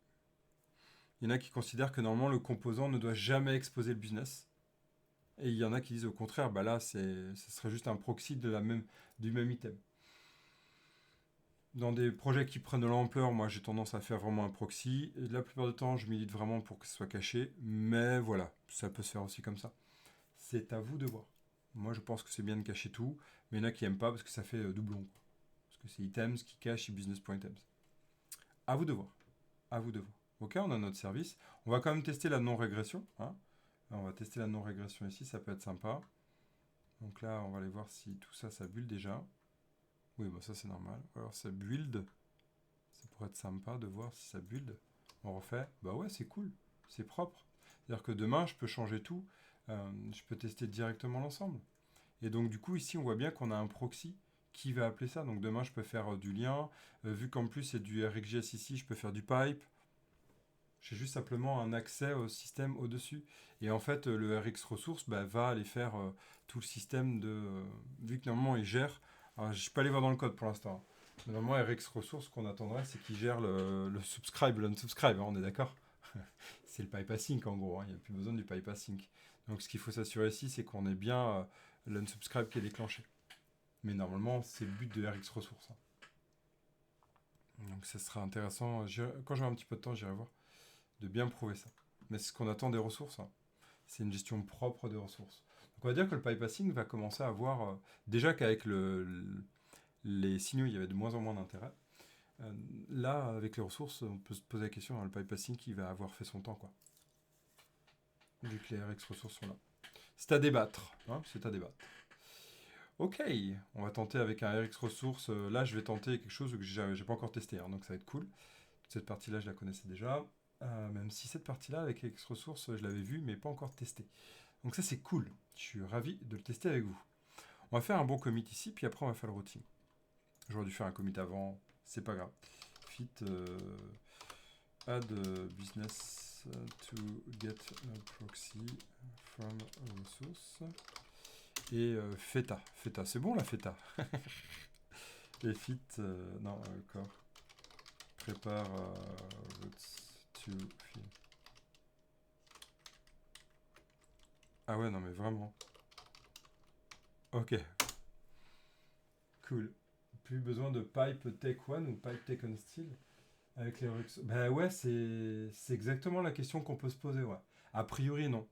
[SPEAKER 1] Il y en a qui considèrent que normalement le composant ne doit jamais exposer le business. Et il y en a qui disent au contraire, là, ce serait juste un proxy du même item. Dans des projets qui prennent de l'ampleur, moi j'ai tendance à faire vraiment un proxy. Et la plupart du temps, je milite vraiment pour que ce soit caché. Mais voilà, ça peut se faire aussi comme ça. C'est à vous de voir. Moi je pense que c'est bien de cacher tout. Mais il y en a qui n'aiment pas parce que ça fait doublon. Parce que c'est items qui cache business.items. À vous de voir. À vous de voir. Ok, on a notre service. On va quand même tester la non-régression. Hein. On va tester la non-régression ici, ça peut être sympa. Donc là, on va aller voir si tout ça, ça build déjà. Oui, ça c'est normal. Alors ça build. Ça pourrait être sympa de voir si ça build. On refait. Ouais, c'est cool. C'est propre. C'est-à-dire que demain, je peux changer tout. Je peux tester directement l'ensemble. Et donc du coup, ici, on voit bien qu'on a un proxy qui va appeler ça. Donc demain, je peux faire du lien. Vu qu'en plus, c'est du RxJS ici, je peux faire du pipe. J'ai juste simplement un accès au système au-dessus. Et en fait, le RX Ressources va aller faire tout le système vu que normalement, il gère... Alors, je ne suis pas allé voir dans le code pour l'instant. Mais normalement, RX Ressources, ce qu'on attendrait, c'est qu'il gère le subscribe, l'unsubscribe. Hein, on est d'accord. C'est le pipe async en gros. Hein, il n'y a plus besoin du pipe async. Donc, ce qu'il faut s'assurer ici, c'est qu'on ait bien l'unsubscribe qui est déclenché. Mais normalement, c'est le but de RX Ressources. Hein. Donc, ça sera intéressant. Quand j'aurai un petit peu de temps, j'irai voir. De bien prouver ça. Mais c'est ce qu'on attend des ressources. Hein. C'est une gestion propre des ressources. Donc on va dire que le pipe-passing va commencer à avoir... déjà qu'avec les signaux, il y avait de moins en moins d'intérêt. Là, avec les ressources, on peut se poser la question, hein, le pipe-passing qui va avoir fait son temps, quoi. Vu que les RX ressources sont là. C'est à débattre. Hein, c'est à débattre. Ok, on va tenter avec un RX ressource. Là, je vais tenter quelque chose que j'ai pas encore testé, hein, donc ça va être cool. Cette partie-là, je la connaissais déjà. Même si cette partie-là, avec X ressources, je l'avais vue, mais pas encore testée. Donc ça, c'est cool. Je suis ravi de le tester avec vous. On va faire un bon commit ici, puis après, on va faire le routing. J'aurais dû faire un commit avant. c'est pas grave. Fit add business to get a proxy from a resource. Et feta. Feta, c'est bon la feta. Et fit, non, corps. Prépare routes to fit. Ah ouais, non mais vraiment. Ok. Cool. Plus besoin de pipe take one ou pipe take on steel avec les Rux. Bah ouais, c'est exactement la question qu'on peut se poser, ouais. A priori, non.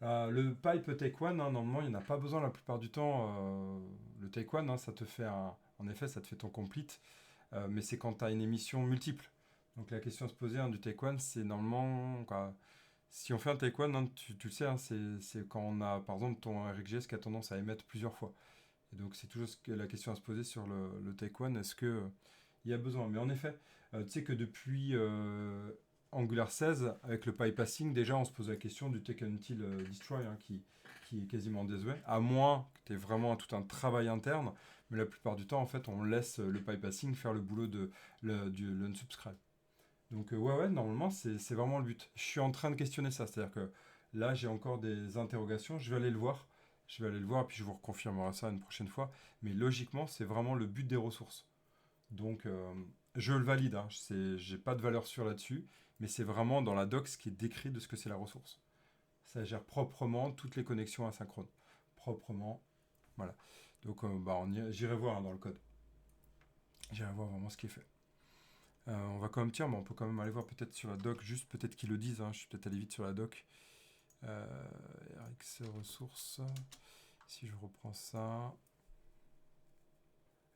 [SPEAKER 1] Le pipe take one, hein, normalement, il n'y en a pas besoin la plupart du temps. Le take one, hein, ça te fait en effet, ça te fait ton complete, mais c'est quand tu as une émission multiple. Donc la question à se poser hein, du take one, c'est normalement, quoi, si on fait un take one, hein, tu le sais, hein, c'est quand on a par exemple ton RxJS qui a tendance à émettre plusieurs fois. Et donc c'est toujours la question à se poser sur le take one, est-ce que il y a besoin. Mais en effet, tu sais que depuis Angular 16, avec le bypassing, déjà on se pose la question du take until destroy, hein, qui est quasiment désuet, à moins que tu aies vraiment tout un travail interne, mais la plupart du temps, en fait, on laisse le bypassing faire le boulot du unsubscribe. Donc ouais, normalement, c'est vraiment le but. Je suis en train de questionner ça, c'est-à-dire que là, j'ai encore des interrogations, je vais aller le voir. Je vais aller le voir, et puis je vous reconfirmerai ça une prochaine fois. Mais logiquement, c'est vraiment le but des ressources. Donc, je le valide. Hein. J'ai pas de valeur sûre là-dessus, mais c'est vraiment dans la doc ce qui est décrit de ce que c'est la ressource. Ça gère proprement toutes les connexions asynchrones. Proprement, voilà. Donc, j'irai voir hein, dans le code. J'irai voir vraiment ce qui est fait. On va quand même mais on peut quand même aller voir peut-être sur la doc, juste peut-être qu'ils le disent. Hein. Je suis peut-être allé vite sur la doc. Rx ressources. Si je reprends ça.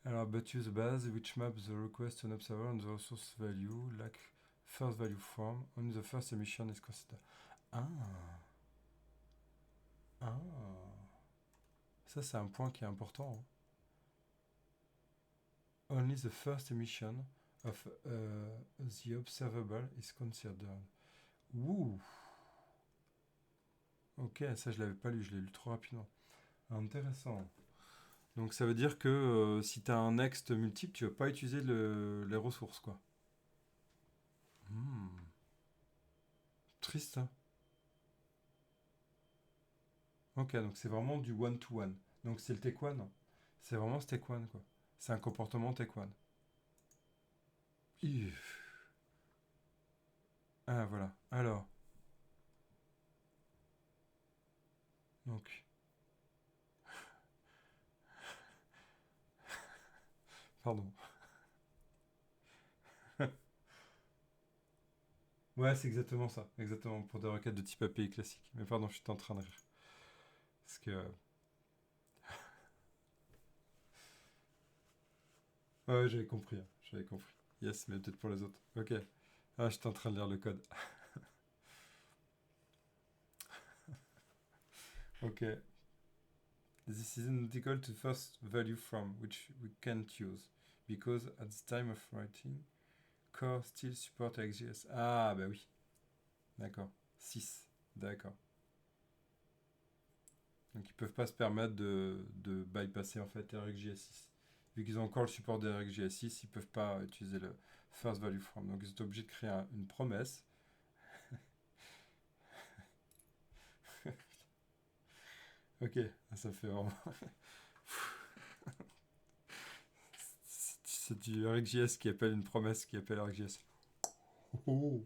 [SPEAKER 1] Alors, but use base which maps the request to an observer and the resource value, like first value form, only the first emission is considered. Ah, ah, ça c'est un point qui est important. Hein. Only the first emission of the observable is considered. Ouh. Ok, ça je l'avais pas lu, je l'ai lu trop rapidement. Intéressant. Donc ça veut dire que si tu as un next multiple, tu vas pas utiliser les ressources, quoi. Hmm. Triste, hein. Ok, donc c'est vraiment du one-to-one. Donc c'est le take one. C'est vraiment ce take one, quoi. C'est un comportement take one. If. Ah, voilà. Alors, donc. Pardon. Ouais, c'est exactement ça. Exactement, pour des requêtes de type API classique. Mais pardon, je suis en train de rire. Parce que. Ouais, j'avais compris. Hein. J'avais compris. Yes, mais peut-être pour les autres. Ok. Ah, j'étais en train de lire le code. Ok. This is identical to first value from, which we can't use. Because at the time of writing, core still support XJS. Ah, bah oui. D'accord. 6. D'accord. Donc ils peuvent pas se permettre de bypasser en fait RxJS 6. Vu qu'ils ont encore le support de RxJS 6, ils peuvent pas utiliser le first value from. Donc ils sont obligés de créer une promesse. Ok, ça fait vraiment. C'est du RxJS qui appelle une promesse qui appelle RxJS. Oh.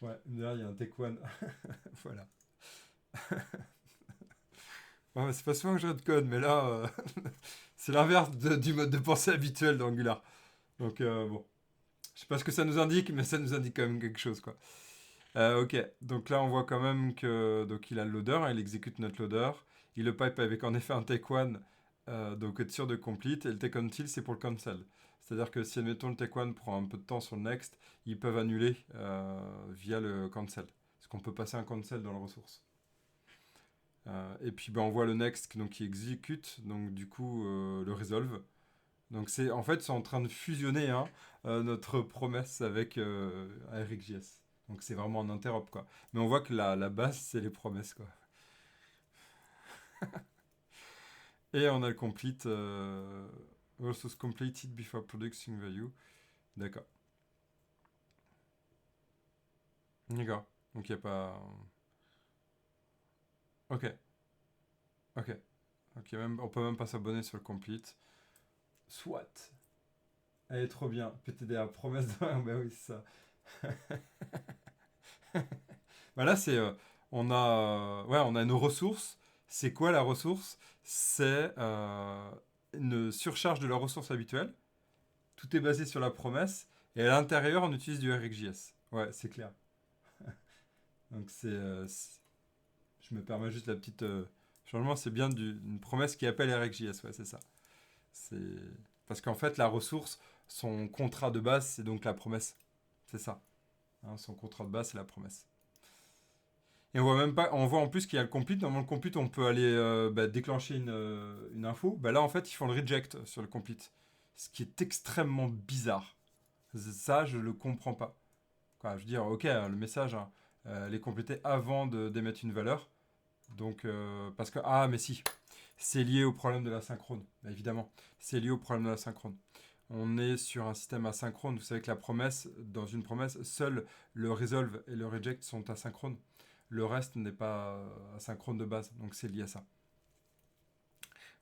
[SPEAKER 1] Ouais, là il y a un take one. Voilà. Ouais, c'est pas souvent que je de code, mais là, c'est l'inverse du mode de pensée habituel d'Angular. Donc bon, je sais pas ce que ça nous indique, mais ça nous indique quand même quelque chose, quoi. Ok, donc là on voit quand même que donc il a le loader, hein, il exécute notre loader, il le pipe avec en effet un take one, donc être sûr de complete, et le take until c'est pour le cancel. C'est-à-dire que si admettons le take one prend un peu de temps sur le next, ils peuvent annuler via le cancel. Parce qu'on peut passer un cancel dans la ressource. Et puis ben, on voit le next donc, qui exécute, donc du coup le resolve. Donc en fait c'est en train de fusionner hein, notre promesse avec RxJS. Donc c'est vraiment un interop quoi. Mais on voit que la base c'est les promesses quoi. Et on a le complete. versus completed before producing value. D'accord. D'accord. Donc il n'y a pas... Ok. Ok. Ok, même, on peut même pas s'abonner sur le complete. Soit. Elle est trop bien. PTDA, promesse de... bah oui, c'est ça. Bah là, c'est... on a nos ressources. C'est quoi la ressource? C'est une surcharge de la ressource habituelle. Tout est basé sur la promesse. Et à l'intérieur, on utilise du RxJS. Ouais, c'est clair. Donc je me permets juste la petite... changement, c'est bien une promesse qui appelle RxJS. Ouais, c'est ça. C'est... Parce qu'en fait, la ressource, son contrat de base, c'est donc la promesse. C'est ça. Hein, son contrat de base, c'est la promesse. Et on voit même pas, on voit en plus qu'il y a le compute. Dans le compute, on peut aller déclencher une info. Bah là, en fait, ils font le reject sur le compute. Ce qui est extrêmement bizarre. Ça, je le comprends pas. Quoi, je veux dire, ok, le message, hein, elle est complété avant d'émettre une valeur. Donc, parce que, ah, mais si, c'est lié au problème de la synchrone, bah, évidemment. C'est lié au problème de la synchrone. On est sur un système asynchrone. Vous savez que la promesse, dans une promesse, seul le resolve et le reject sont asynchrones. Le reste n'est pas asynchrone de base, donc c'est lié à ça.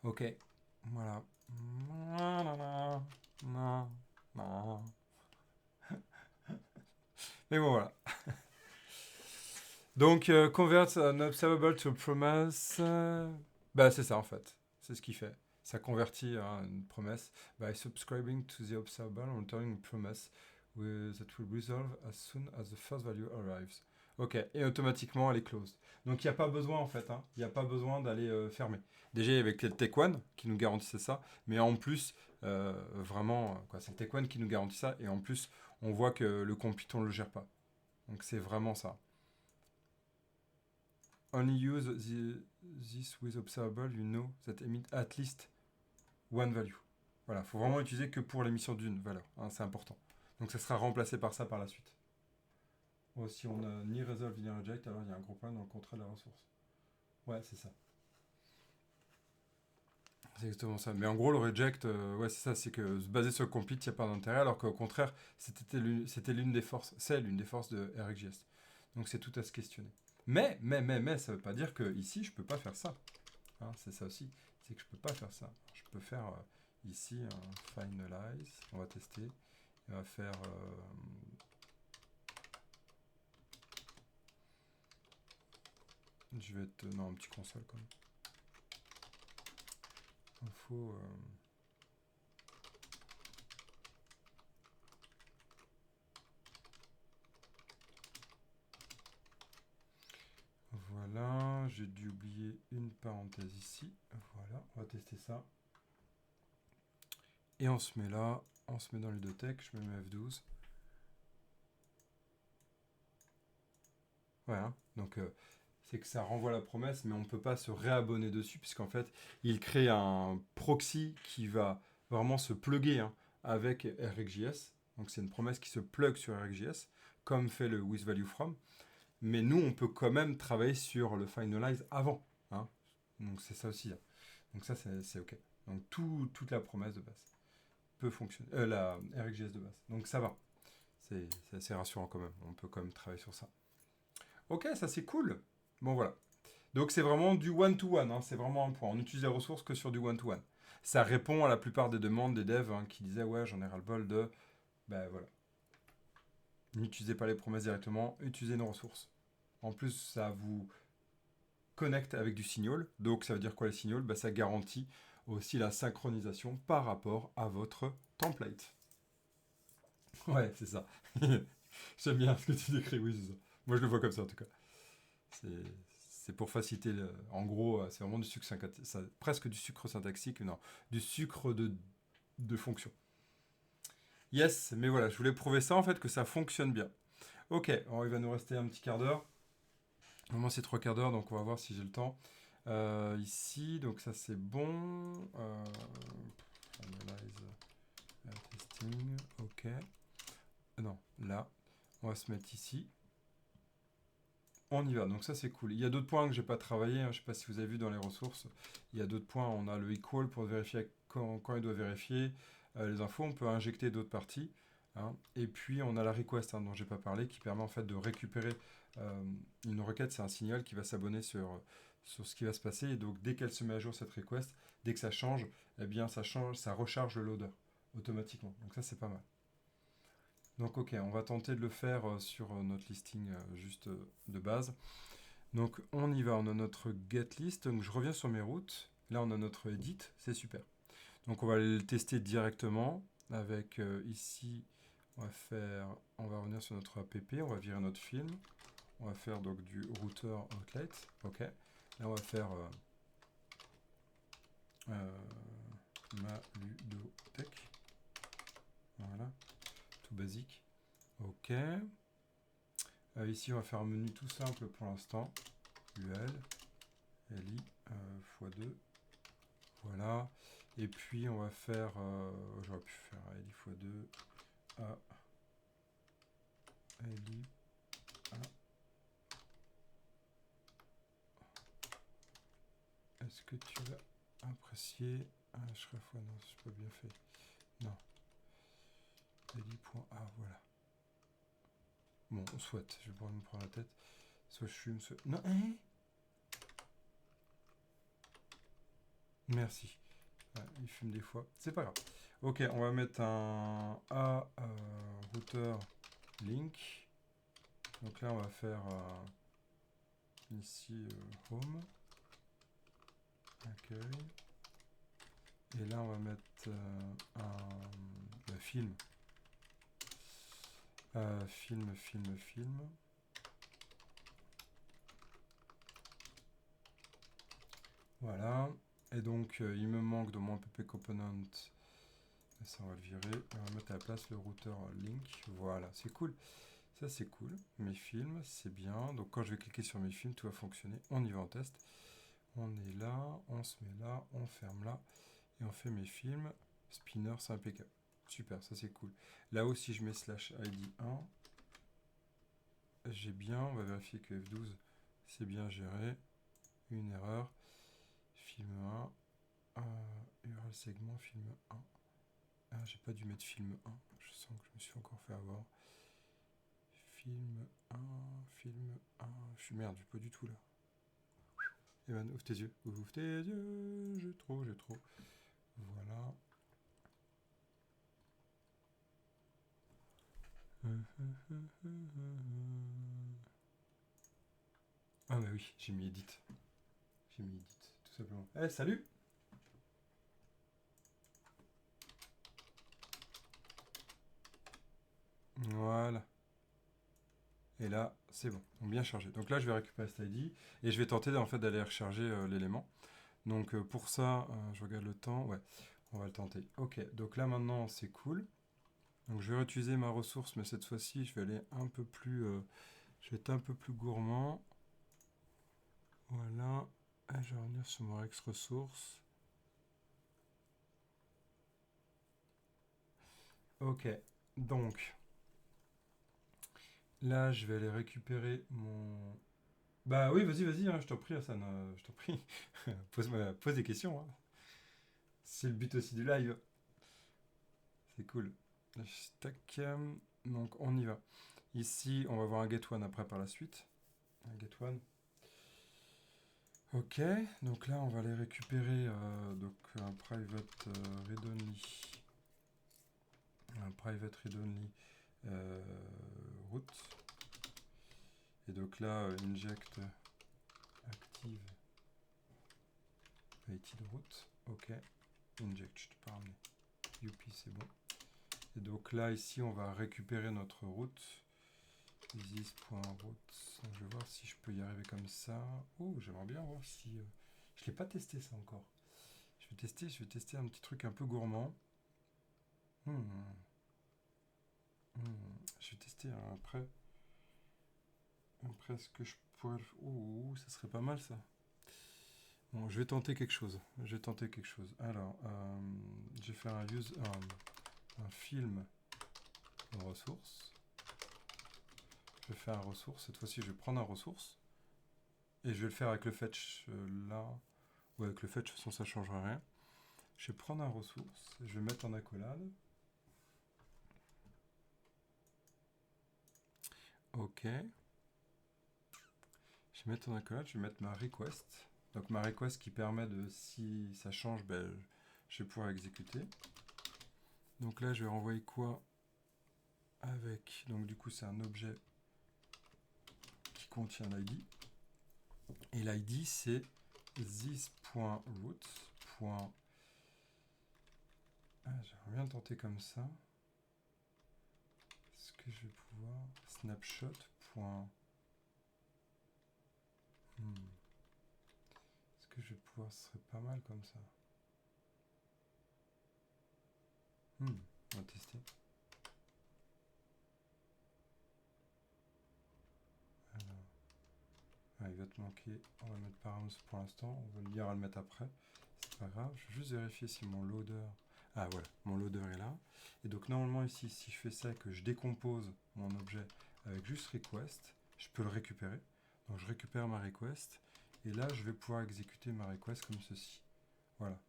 [SPEAKER 1] Ok, voilà. Mais bon, voilà. Donc, convert an observable to a promise. Bah, c'est ça en fait. C'est ce qu'il fait. Ça convertit une promesse by subscribing to the observable and returning a promise that will resolve as soon as the first value arrives. Ok, et automatiquement elle est closed. Donc il n'y a pas besoin en fait, hein. Il n'y a pas besoin d'aller fermer. Déjà avec le Tech One qui nous garantissait ça, mais en plus, vraiment, c'est le Tech One qui nous garantit ça, et en plus, on voit que le compute on ne le gère pas. Donc c'est vraiment ça. Only use this with observable, you know that emit at least one value. Voilà, il faut vraiment utiliser que pour l'émission d'une valeur, hein, c'est important. Donc ça sera remplacé par ça par la suite. Oh, si on n'a ni resolve ni reject, alors il y a un gros problème dans le contrat de la ressource. Ouais, c'est ça. C'est exactement ça. Mais en gros, le reject, ouais, c'est ça, c'est que se baser sur le complete, il n'y a pas d'intérêt, alors qu'au contraire, c'était l'une des forces, c'est l'une des forces de RxJS. Donc c'est tout à se questionner. Mais, ça ne veut pas dire que ici, je ne peux pas faire ça. Hein, c'est ça aussi, c'est que je peux pas faire ça. Je peux faire ici un finalize, on va tester, on va faire je vais être non un petit console quand même. Info voilà, j'ai dû oublier une parenthèse ici. Voilà, on va tester ça. Et on se met là, on se met dans Ludothèque, je mets F12. Voilà, donc c'est que ça renvoie la promesse, mais on ne peut pas se réabonner dessus, puisqu'en fait, il crée un proxy qui va vraiment se plugger avec RxJS. Donc c'est une promesse qui se plug sur RxJS, comme fait le withValueFrom. Mais nous, on peut quand même travailler sur le finalize avant. Hein. Donc c'est ça aussi. Hein. Donc ça, c'est OK. Donc toute la promesse de base peut fonctionner. La RxJS de base. Donc ça va. C'est assez rassurant quand même. On peut quand même travailler sur ça. Ok, ça c'est cool. Bon voilà. Donc c'est vraiment du one-to-one, hein, c'est vraiment un point. On utilise les ressources que sur du one-to-one. Ça répond à la plupart des demandes des devs qui disaient ouais j'en ai ras-le-bol de... Ben voilà. N'utilisez pas les promesses directement, utilisez nos ressources. En plus ça vous connecte avec du signal. Donc ça veut dire quoi les signals? Ben, ça garantit aussi la synchronisation par rapport à votre template. Ouais, c'est ça. J'aime bien ce que tu décris, oui c'est ça. Moi je le vois comme ça en tout cas. C'est pour faciliter en gros, c'est vraiment du sucre presque du sucre syntaxique, non, du sucre de fonction. Yes, mais voilà, je voulais prouver ça en fait, que ça fonctionne bien. Ok, alors il va nous rester un petit quart d'heure. Normalement c'est 3 quarts d'heure, donc on va voir si j'ai le temps. Ici, donc ça c'est bon. Analyze testing, ok. Non, là, on va se mettre ici. On y va, donc ça c'est cool. Il y a d'autres points que j'ai pas travaillé, je sais pas si vous avez vu dans les ressources. Il y a d'autres points, on a le equal pour vérifier quand il doit vérifier les infos, on peut injecter d'autres parties. Hein. Et puis on a la request dont j'ai pas parlé qui permet en fait de récupérer une requête, c'est un signal qui va s'abonner sur ce qui va se passer. Et donc dès qu'elle se met à jour cette request, dès que ça change, eh bien ça recharge le loader automatiquement. Donc ça c'est pas mal. Donc ok, on va tenter de le faire sur notre listing juste de base. Donc on y va, on a notre get list. Donc je reviens sur mes routes. Là on a notre edit, c'est super. Donc on va le tester directement avec ici, on va revenir sur notre app, on va virer notre film. On va faire donc du routeur outlet. Ok. Là on va faire ma ludotech. Voilà, tout basique. Ok. Ici, on va faire un menu tout simple pour l'instant. UL, LI, x2. Voilà. Et puis, on va faire... j'aurais pu faire LI x2. A. LI. A. Est-ce que tu vas apprécier... je serais fois, non, c'est pas bien fait. Non. LI.A, voilà. Bon, soit, je vais pouvoir me prendre la tête. Soit je fume, soit... Non, hein. Merci. Ouais, il fume des fois. C'est pas grave. Ok, on va mettre un A router link. Donc là, on va faire ici home, accueil. Et là, on va mettre un film. Film. Voilà. Et donc, il me manque dans mon app component. Ça, on va le virer. On va mettre à la place le routeur link. Voilà, c'est cool. Ça, c'est cool. Mes films, c'est bien. Donc, quand je vais cliquer sur mes films, tout va fonctionner. On y va en test. On est là, on se met là, on ferme là. Et on fait mes films. Spinner, c'est impeccable. Super, ça, c'est cool. Là aussi, je mets /id1. J'ai bien. On va vérifier que F12, c'est bien géré. Une erreur. Film 1. URL segment, film 1. Ah, j'ai pas dû mettre film 1. Je sens que je me suis encore fait avoir. Film 1. Je suis merde, j'ai pas du tout là. Evan, ouvre tes yeux. Ouvre tes yeux. J'ai trop. Voilà. Ah bah oui, j'ai mis edit. Tout simplement. Eh, salut! Voilà. Et là, c'est bon, bien chargé. Donc là, je vais récupérer cet ID et je vais tenter en fait d'aller recharger l'élément. Donc pour ça, je regarde le temps. Ouais, on va le tenter. Ok, donc là maintenant, c'est cool. Donc je vais réutiliser ma ressource, mais cette fois-ci, je vais aller un peu plus... je vais être un peu plus gourmand. Voilà. Et je vais revenir sur mon ex ressource. Ok, donc... Là, je vais aller récupérer mon... Bah oui, vas-y, hein, je t'en prie, Hassan, je t'en prie. Pose des questions. Hein. C'est le but aussi du live. C'est cool. Tac. Donc, on y va. Ici, on va voir un get one après par la suite. Un get one. Ok, donc là, on va aller récupérer donc, un private read-only. Un private read-only route. Et donc là, inject active IT de route. Ok. Inject, je t'ai pas ramené. Youpi, c'est bon. Et donc là, ici, on va récupérer notre route. This.route. Je vais voir si je peux y arriver comme ça. Oh, j'aimerais bien voir si... je l'ai pas testé ça encore. Je vais tester un petit truc un peu gourmand. Je vais tester après. Après, est-ce que je pourrais... Oh, ça serait pas mal ça. Bon, je vais tenter quelque chose. Alors, je vais faire un film en ressource. Je vais faire un ressource. Cette fois-ci, je vais prendre un ressource. Et je vais le faire avec le fetch là. Ou avec le fetch, de toute façon, ça ne changera rien. Je vais prendre un ressource, je vais mettre en accolade. Ok. Je vais mettre en accolade, je vais mettre ma request. Donc ma request qui permet de, si ça change, ben, je vais pouvoir exécuter. Donc là, je vais renvoyer quoi avec, donc du coup, c'est un objet qui contient l'ID. Et l'ID, c'est this.root. J'aimerais bien tenter comme ça. Est-ce que je vais pouvoir snapshot. Est-ce que je vais pouvoir, ce serait pas mal comme ça. On va tester. Alors, il va te manquer. On va mettre params pour l'instant. On va le lire à le mettre après. C'est pas grave. Je vais juste vérifier si mon loader. Ah voilà, mon loader est là. Et donc normalement ici, si je fais ça et que je décompose mon objet avec juste request, je peux le récupérer. Donc je récupère ma request. Et là, je vais pouvoir exécuter ma request comme ceci. Voilà.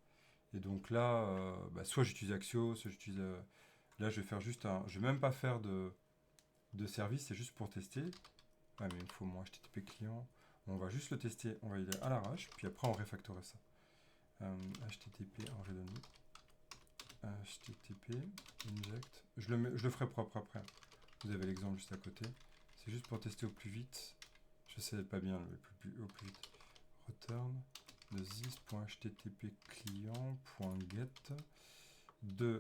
[SPEAKER 1] Et donc là, soit j'utilise Axio, soit j'utilise... là, je vais faire juste un... Je vais même pas faire de service, c'est juste pour tester. Ah, mais il me faut mon HTTP client. On va juste le tester, on va y aller à l'arrache, puis après on refactorer ça. HTTP en readme. HTTP inject. Je le ferai propre après. Vous avez l'exemple juste à côté. C'est juste pour tester au plus vite. Je sais pas bien au plus vite. Return de this.http client.get.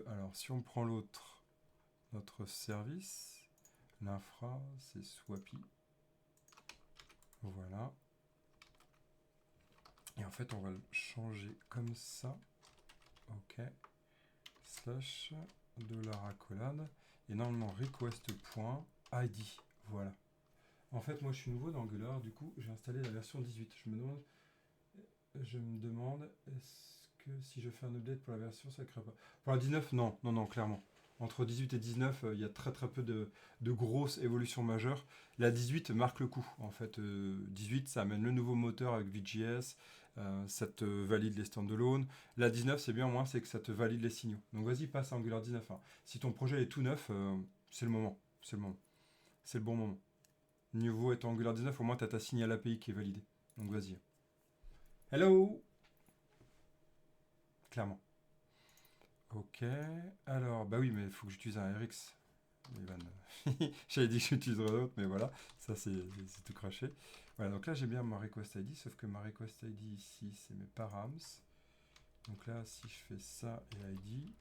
[SPEAKER 1] Alors si on prend l'autre, notre service, l'infra, c'est Swappy. Voilà. Et en fait, on va le changer comme ça. Ok. Slash $accolade. Et normalement, request.id. Voilà. En fait, moi, je suis nouveau dans Angular. Du coup, j'ai installé la version 18. Je me demande, est-ce que si je fais un update pour la version, ça ne crée pas. Pour la 19, non, non, non, clairement. Entre 18 et 19, il y a très très peu de grosses évolutions majeures. La 18 marque le coup. En fait, 18, ça amène le nouveau moteur avec VJS, ça te valide les standalone. La 19, c'est bien au moins, c'est que ça te valide les signaux. Donc vas-y, passe à Angular 19. Hein. Si ton projet est tout neuf, c'est le moment. C'est le moment. C'est le bon moment. Niveau étant Angular 19, au moins, tu as ta signal API qui est validée. Donc vas-y. Hello! Clairement. Ok. Alors, bah oui, mais il faut que j'utilise un RX. Ivan. J'avais dit que j'utiliserais d'autres, mais voilà, ça c'est tout craché. Voilà, donc là j'ai bien ma request ID, sauf que ma request ID ici c'est mes params. Donc là, si je fais ça et ID,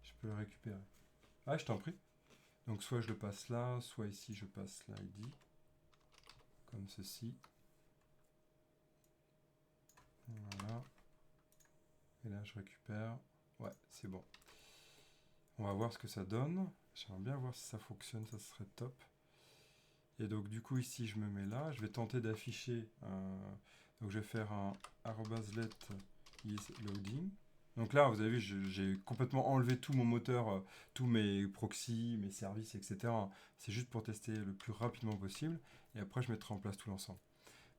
[SPEAKER 1] je peux le récupérer. Ah, je t'en prie. Donc soit je le passe là, soit ici je passe l'ID, comme ceci. Voilà. Et là je récupère. Ouais, c'est bon. On va voir ce que ça donne. J'aimerais bien voir si ça fonctionne, ça serait top. Et donc du coup ici je me mets là, je vais tenter d'afficher, donc je vais faire un @let is loading. Donc là vous avez vu j'ai complètement enlevé tout mon moteur, tous mes proxys, mes services, etc. C'est juste pour tester le plus rapidement possible et après je mettrai en place tout l'ensemble.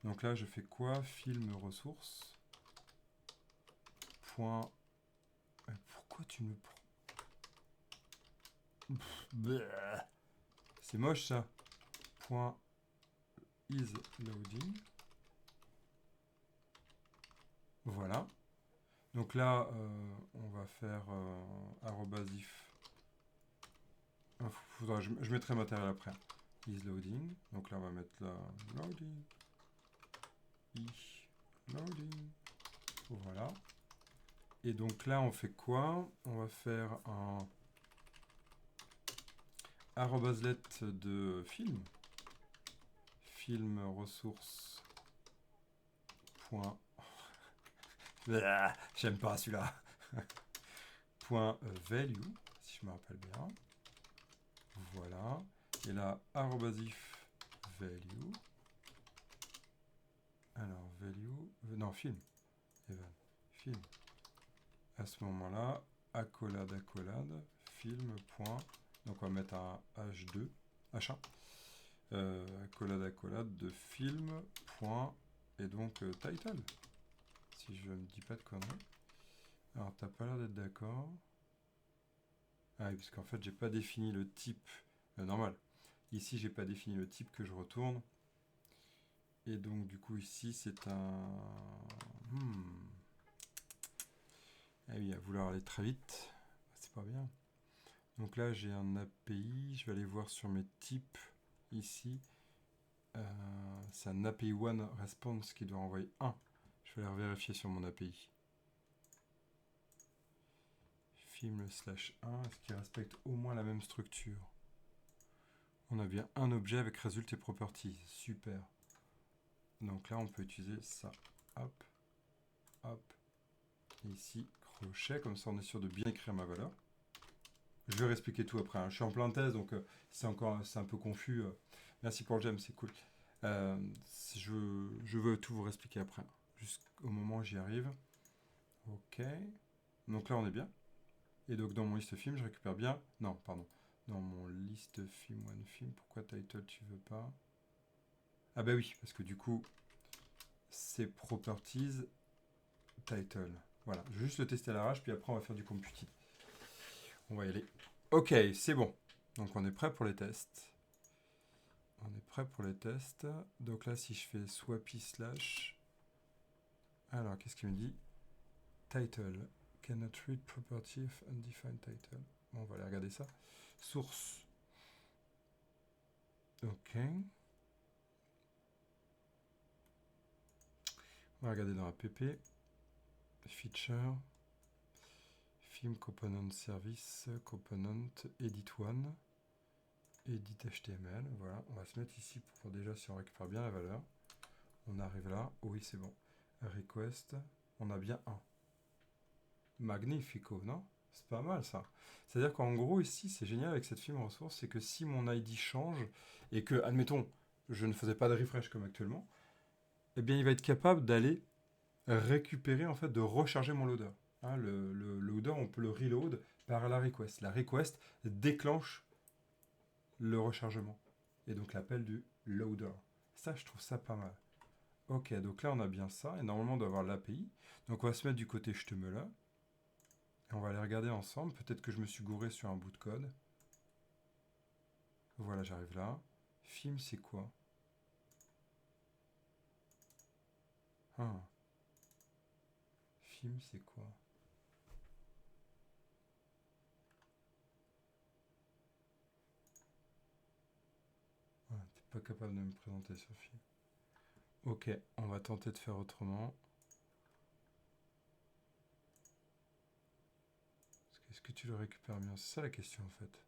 [SPEAKER 1] Donc là je fais quoi? Film ressources. Point... Pourquoi tu me prends? C'est moche ça. Point is loading. Voilà. Donc là, on va faire @if. Je mettrai matériel après. Is loading. Donc là, on va mettre la loading. Loading. Voilà. Et donc là, on fait quoi? On va faire un @let de film. Film ressources. Point. J'aime pas celui-là. Point value, si je me rappelle bien. Voilà. Et là, @if value. Alors, value. Non, film. Evan. Film. À ce moment-là, accolade, film. Point. Donc, on va mettre un H2. H1. Accolade de film. Point. Et donc, title. Si je ne dis pas de conneries. Alors, t'as pas l'air d'être d'accord. Ah oui, parce qu'en fait, j'ai pas défini le type normal. Ici, j'ai pas défini le type que je retourne. Et donc, du coup, ici, c'est un... Ah oui, à vouloir aller très vite, c'est pas bien. Donc là, j'ai un API. Je vais aller voir sur mes types ici. C'est un API One Response qui doit envoyer 1. Je vais aller vérifier sur mon API. Film slash 1, est-ce qu'il respecte au moins la même structure? On a bien un objet avec result et properties. Super. Donc là, on peut utiliser ça. Hop, hop. Et ici, crochet, comme ça on est sûr de bien écrire ma valeur. Je vais réexpliquer tout après, hein. Je suis en plein thèse, donc c'est un peu confus. Merci pour le gem, c'est cool. Je veux tout vous réexpliquer après, jusqu'au moment où j'y arrive. Ok. Donc là, on est bien. Et donc dans mon liste film, je récupère bien... Non, pardon. Dans mon liste film, one film, pourquoi title tu veux pas? Ah bah oui, parce que du coup, c'est properties, title. Voilà, je vais juste le tester à l'arrache, puis après on va faire du computing. On va y aller. Ok, c'est bon. Donc on est prêt pour les tests. On est prêt pour les tests. Donc là, si je fais swappy slash... Alors, qu'est-ce qu'il me dit? Title. Cannot read property of undefined title. Bon, on va aller regarder ça. Source. Ok. On va regarder dans app. Feature. Film component service. Component edit one. Edit HTML. Voilà. On va se mettre ici pour déjà si on récupère bien la valeur. On arrive là. Oui, c'est bon. Request. On a bien un. Magnifico, non? C'est pas mal ça. C'est-à-dire qu'en gros, ici, c'est génial avec cette film ressource, c'est que si mon ID change et que, admettons, je ne faisais pas de refresh comme actuellement, eh bien, il va être capable d'aller récupérer, en fait, de recharger mon loader. Hein, le loader, on peut le reload par la request. La request déclenche le rechargement. Et donc l'appel du loader. Ça, je trouve ça pas mal. Ok, donc là, on a bien ça. Et normalement, on doit avoir l'API. Donc, on va se mettre du côté là. Et on va aller regarder ensemble. Peut-être que je me suis gouré sur un bout de code. Voilà, j'arrive là. Film, c'est quoi? Ah. Film, c'est quoi? Ah, t'es pas capable de me présenter ce film. Ok, on va tenter de faire autrement. Est-ce que tu le récupères bien? C'est ça la question en fait.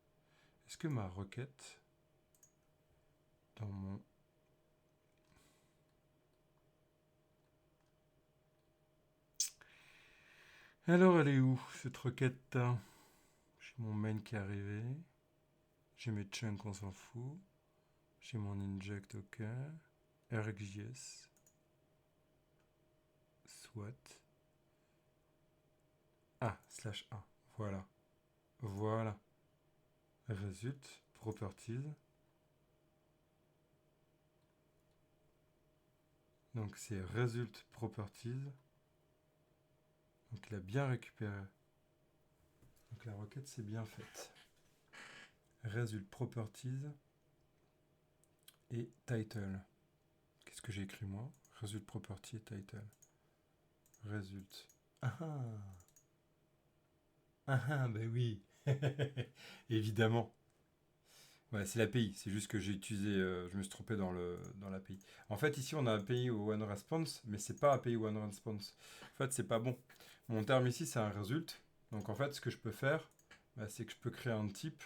[SPEAKER 1] Est-ce que ma requête dans mon... Alors elle est où cette requête? J'ai mon main qui est arrivé. J'ai mes chunks, on s'en fout. J'ai mon inject, ok. RxJS. Soit. Ah, slash 1. Voilà. Voilà. Result, properties. Donc c'est result properties. Donc il a bien récupéré. Donc la requête c'est bien faite. Result properties et title. Qu'est-ce que j'ai écrit moi? Result property et title. Result. Ah ah ah, ben oui. Évidemment. Ouais, c'est l'API, c'est juste que j'ai utilisé, je me suis trompé dans l'API. En fait, ici, on a API au OneResponse, mais c'est pas API OneResponse. En fait, c'est pas bon. Mon terme ici, c'est un result. Donc, en fait, ce que je peux faire, bah, c'est que je peux créer un type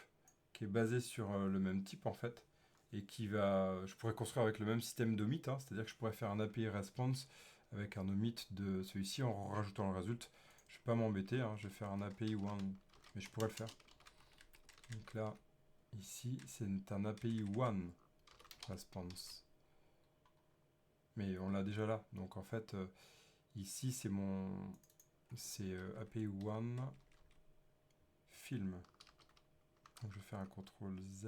[SPEAKER 1] qui est basé sur le même type, en fait, et qui va... Je pourrais construire avec le même système d'omit, hein, c'est-à-dire que je pourrais faire un API response avec un omit de celui-ci en rajoutant le result. Je vais pas m'embêter, hein, je vais faire un API one, mais je pourrais le faire. Donc là, ici, c'est un API One Response. Mais on l'a déjà là. Donc en fait, ici, c'est mon... C'est API One Film. Donc je vais faire un CTRL Z.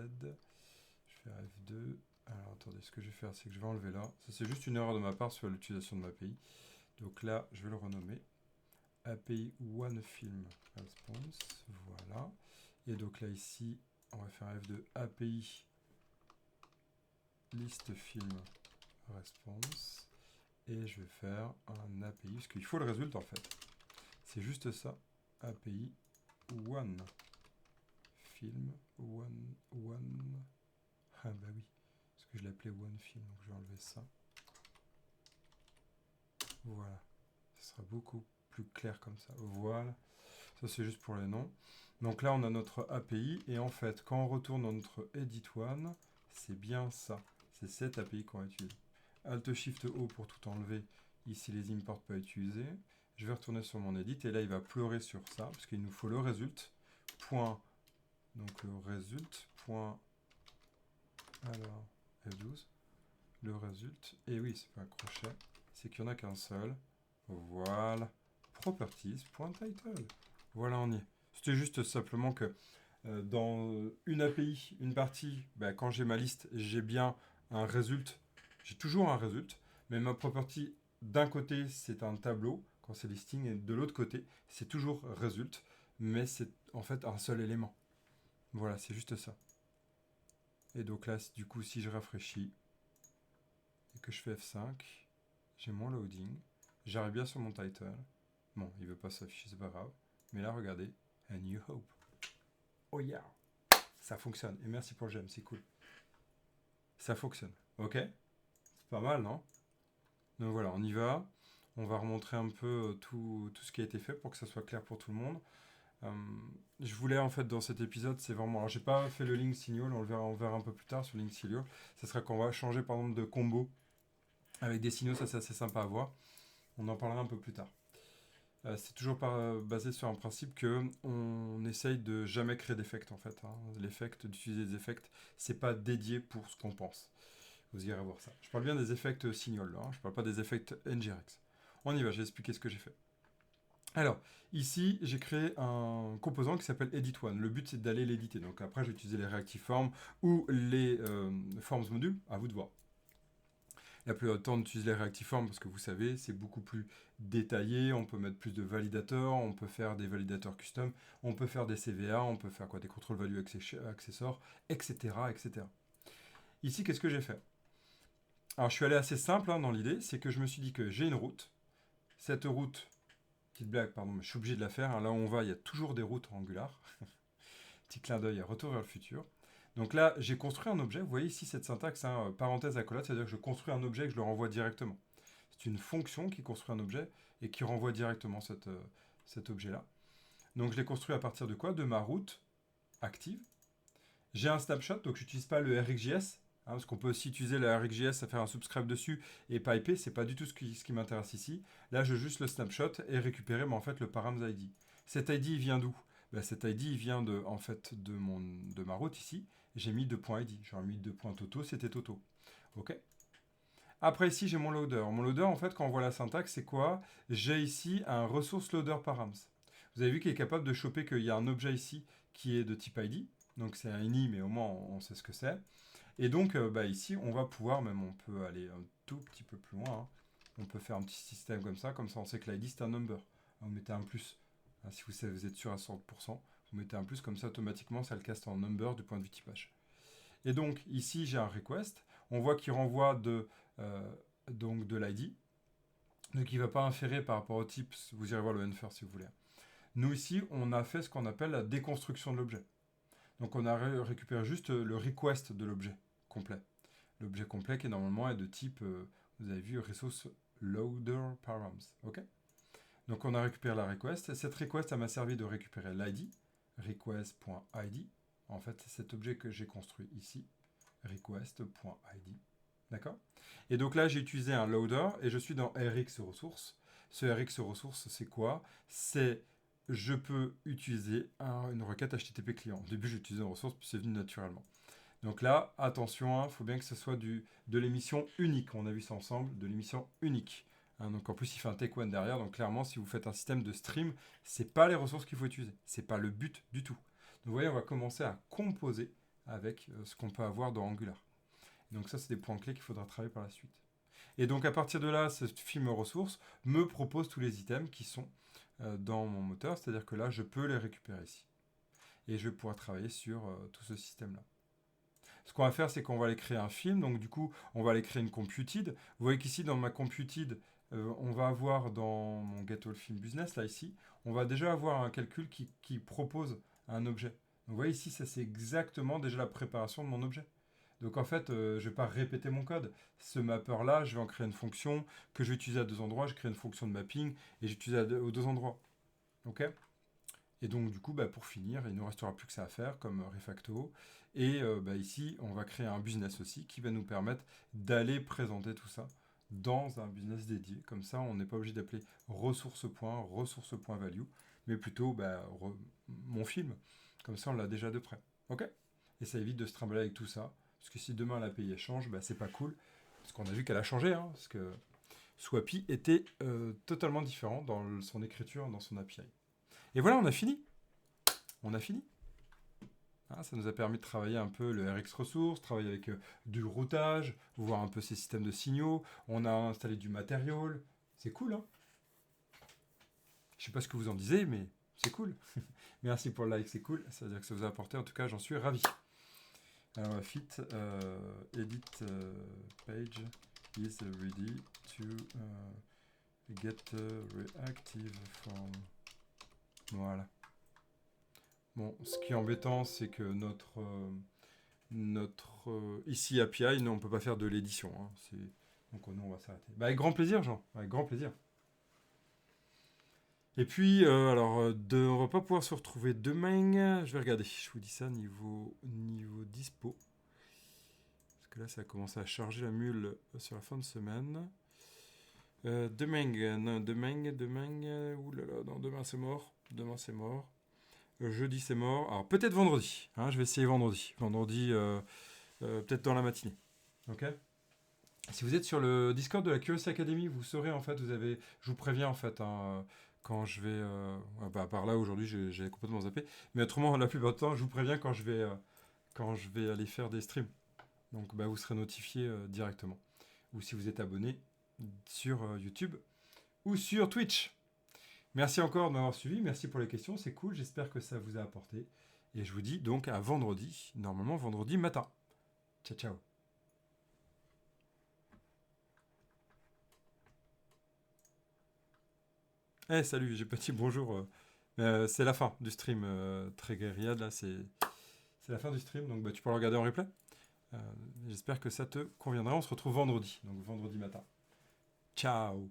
[SPEAKER 1] Je vais faire F2. Alors attendez, ce que je vais faire, c'est que je vais enlever là. Ça, c'est juste une erreur de ma part sur l'utilisation de ma API. Donc là, je vais le renommer. API OneFilm Response, voilà. Et donc là ici, on va faire F2 API ListFilm Response. Et je vais faire un API, parce qu'il faut le résultat en fait. C'est juste ça, API OneFilm, One. Ah bah oui, parce que je l'appelais OneFilm, donc je vais enlever ça. Voilà, ce sera beaucoup plus clair comme ça. Voilà, ça c'est juste pour les noms. Donc là on a notre API, et en fait quand on retourne dans notre Edit One, c'est bien ça, c'est cette API qu'on va utiliser. Alt Shift O pour tout enlever, ici les imports pas utilisés. Je vais retourner sur mon edit, et là il va pleurer sur ça, parce qu'il nous faut le result, point, donc le result, point, alors, F12, le result, et oui c'est pas un crochet, c'est qu'il n'y en a qu'un seul, voilà, properties.title, voilà on y est. C'était juste simplement que dans une API, une partie, quand j'ai ma liste, j'ai bien un result, j'ai toujours un result, mais ma property d'un côté c'est un tableau quand c'est listing, et de l'autre côté c'est toujours result, mais c'est en fait un seul élément. Voilà, c'est juste ça. Et donc là, du coup, si je rafraîchis et que je fais F5, j'ai mon loading, j'arrive bien sur mon title. Bon, il veut pas s'afficher, c'est pas grave. Mais là, regardez, A New Hope. Oh yeah, ça fonctionne. Et merci pour le j'aime, c'est cool. Ça fonctionne, ok? C'est pas mal, non? Donc voilà, on y va. On va remontrer un peu tout ce qui a été fait pour que ça soit clair pour tout le monde. Je voulais en fait dans cet épisode, c'est vraiment... Alors j'ai pas fait le link signal, on verra un peu plus tard sur le link signal. Ça sera qu'on va changer par exemple de combo avec des signaux, ça c'est assez sympa à voir. On en parlera un peu plus tard. C'est toujours basé sur un principe que on essaye de jamais créer d'effect en fait. Hein. L'effect, d'utiliser des effects, c'est pas dédié pour ce qu'on pense. Vous irez voir ça. Je parle bien des effects signal, hein. Je parle pas des effects NGRX. On y va, j'ai expliqué ce que j'ai fait. Alors, ici, j'ai créé un composant qui s'appelle Edit One. Le but, c'est d'aller l'éditer. Donc après, j'ai utilisé les Reactive Forms ou les Forms modules. À vous de voir. La plupart du temps, on utilise les Reactive Forms parce que vous savez, c'est beaucoup plus détaillé. On peut mettre plus de validateurs, on peut faire des validateurs custom, on peut faire des CVA, on peut faire quoi, des control value accessors, etc., etc. Ici, qu'est-ce que j'ai fait? Alors, je suis allé assez simple dans l'idée, c'est que je me suis dit que j'ai une route. Cette route, petite blague, pardon, mais je suis obligé de la faire. Hein. Là où on va, il y a toujours des routes en Angular. Petit clin d'œil à Retour vers le futur. Donc là, j'ai construit un objet. Vous voyez ici cette syntaxe, parenthèse accolade, c'est-à-dire que je construis un objet et que je le renvoie directement. C'est une fonction qui construit un objet et qui renvoie directement cet objet-là. Donc je l'ai construit à partir de quoi? De ma route active. J'ai un snapshot, donc je n'utilise pas le RxJS, parce qu'on peut aussi utiliser le RxJS à faire un subscribe dessus et piper, c'est pas du tout ce qui m'intéresse ici. Là, je veux juste le snapshot et récupérer en fait, le params ID. Cet ID, il vient d'où? Cet ID, il vient en fait, de ma route ici. J'ai mis 2.id, j'aurais mis 2.toto, c'était toto. Ok. Après ici, j'ai mon loader. Mon loader, en fait, quand on voit la syntaxe, c'est quoi? J'ai ici un resource loader params. Vous avez vu qu'il est capable de choper qu'il y a un objet ici qui est de type ID. Donc c'est un ini, mais au moins on sait ce que c'est. Et donc ici, on va pouvoir, même on peut aller un tout petit peu plus loin. Hein. On peut faire un petit système comme ça on sait que l'ID c'est un number. Vous mettez un plus. Si vous êtes sûr à 100%, vous mettez un plus, comme ça automatiquement ça le caste en number du point de vue typage. Et donc ici j'ai un request. On voit qu'il renvoie de l'ID. Donc il ne va pas inférer par rapport au type, vous irez voir le infer si vous voulez. Nous ici, on a fait ce qu'on appelle la déconstruction de l'objet. Donc on a récupéré juste le request de l'objet complet. L'objet complet qui normalement est de type, vous avez vu, resource loader params. Ok. Donc on a récupéré la request. Cette request, ça m'a servi de récupérer l'ID, request.id. En fait, c'est cet objet que j'ai construit ici, request.id. D'accord. Et donc là, j'ai utilisé un loader et je suis dans Rx ressources. Ce Rx ressources, c'est quoi? C'est je peux utiliser une requête HTTP client. Au début, j'ai utilisé une ressource, puis c'est venu naturellement. Donc là, attention, il faut bien que ce soit de l'émission unique. On a vu ça ensemble, de l'émission unique. Donc en plus, il fait un take one derrière. Donc clairement, si vous faites un système de stream, c'est pas les ressources qu'il faut utiliser. C'est pas le but du tout. Donc vous voyez, on va commencer à composer avec ce qu'on peut avoir dans Angular. Donc ça, c'est des points clés qu'il faudra travailler par la suite. Et donc à partir de là, ce film ressources me propose tous les items qui sont dans mon moteur, c'est-à-dire que là, je peux les récupérer ici. Et je vais pouvoir travailler sur tout ce système-là. Ce qu'on va faire, c'est qu'on va aller créer un film. Donc, du coup, on va aller créer une computed. Vous voyez qu'ici, dans ma computed, on va avoir dans mon Get All Film Business, là, ici, on va déjà avoir un calcul qui propose un objet. Donc, vous voyez ici, ça, c'est exactement déjà la préparation de mon objet. Donc, en fait, je ne vais pas répéter mon code. Ce mapper-là, je vais en créer une fonction que je vais utiliser à deux endroits. Je crée une fonction de mapping et j'utilise aux deux endroits. OK ? Et donc, du coup, pour finir, il ne nous restera plus que ça à faire comme refacto. Et ici, on va créer un business aussi qui va nous permettre d'aller présenter tout ça dans un business dédié. Comme ça, on n'est pas obligé d'appeler ressource.value, mais plutôt mon film. Comme ça, on l'a déjà de près. OK ? Et ça évite de se trimballer avec tout ça. Parce que si demain l'API elle change, c'est pas cool. Parce qu'on a vu qu'elle a changé. Parce que Swappy était totalement différent dans son écriture, dans son API. Et voilà, on a fini. On a fini. Ça nous a permis de travailler un peu le RX Ressources, travailler avec du routage, voir un peu ces systèmes de signaux. On a installé du matériel. C'est cool, hein? Je sais pas ce que vous en disiez, mais c'est cool. Merci pour le like, c'est cool. Ça veut dire que ça vous a apporté. En tout cas, j'en suis ravi. Alors, fit edit page is ready to get reactive form. Voilà. Bon, ce qui est embêtant, c'est que notre ici API, nous, on ne peut pas faire de l'édition. Donc nous, on va s'arrêter. Avec grand plaisir, Jean. Avec grand plaisir. Et puis, on ne va pas pouvoir se retrouver demain. Je vais regarder. Je vous dis ça niveau dispo. Parce que là, ça a commencé à charger la mule sur la fin de semaine. Demain, oulala, non, demain c'est mort. Jeudi c'est mort. Alors peut-être vendredi. Je vais essayer vendredi. Vendredi, peut-être dans la matinée. Ok. Si vous êtes sur le Discord de la Curiosity Academy, vous saurez en fait, je vous préviens en fait, quand je vais, par là aujourd'hui j'ai complètement zappé, mais autrement la plupart du temps je vous préviens quand je vais aller faire des streams. Donc vous serez notifié directement. Ou si vous êtes abonné sur YouTube ou sur Twitch. Merci encore de m'avoir suivi, merci pour les questions, c'est cool, j'espère que ça vous a apporté. Et je vous dis donc à vendredi, normalement vendredi matin. Ciao, ciao. Salut, j'ai pas dit bonjour. C'est la fin du stream, très guérillade là, c'est la fin du stream, donc tu pourras le regarder en replay. J'espère que ça te conviendra, on se retrouve vendredi, donc vendredi matin. Ciao.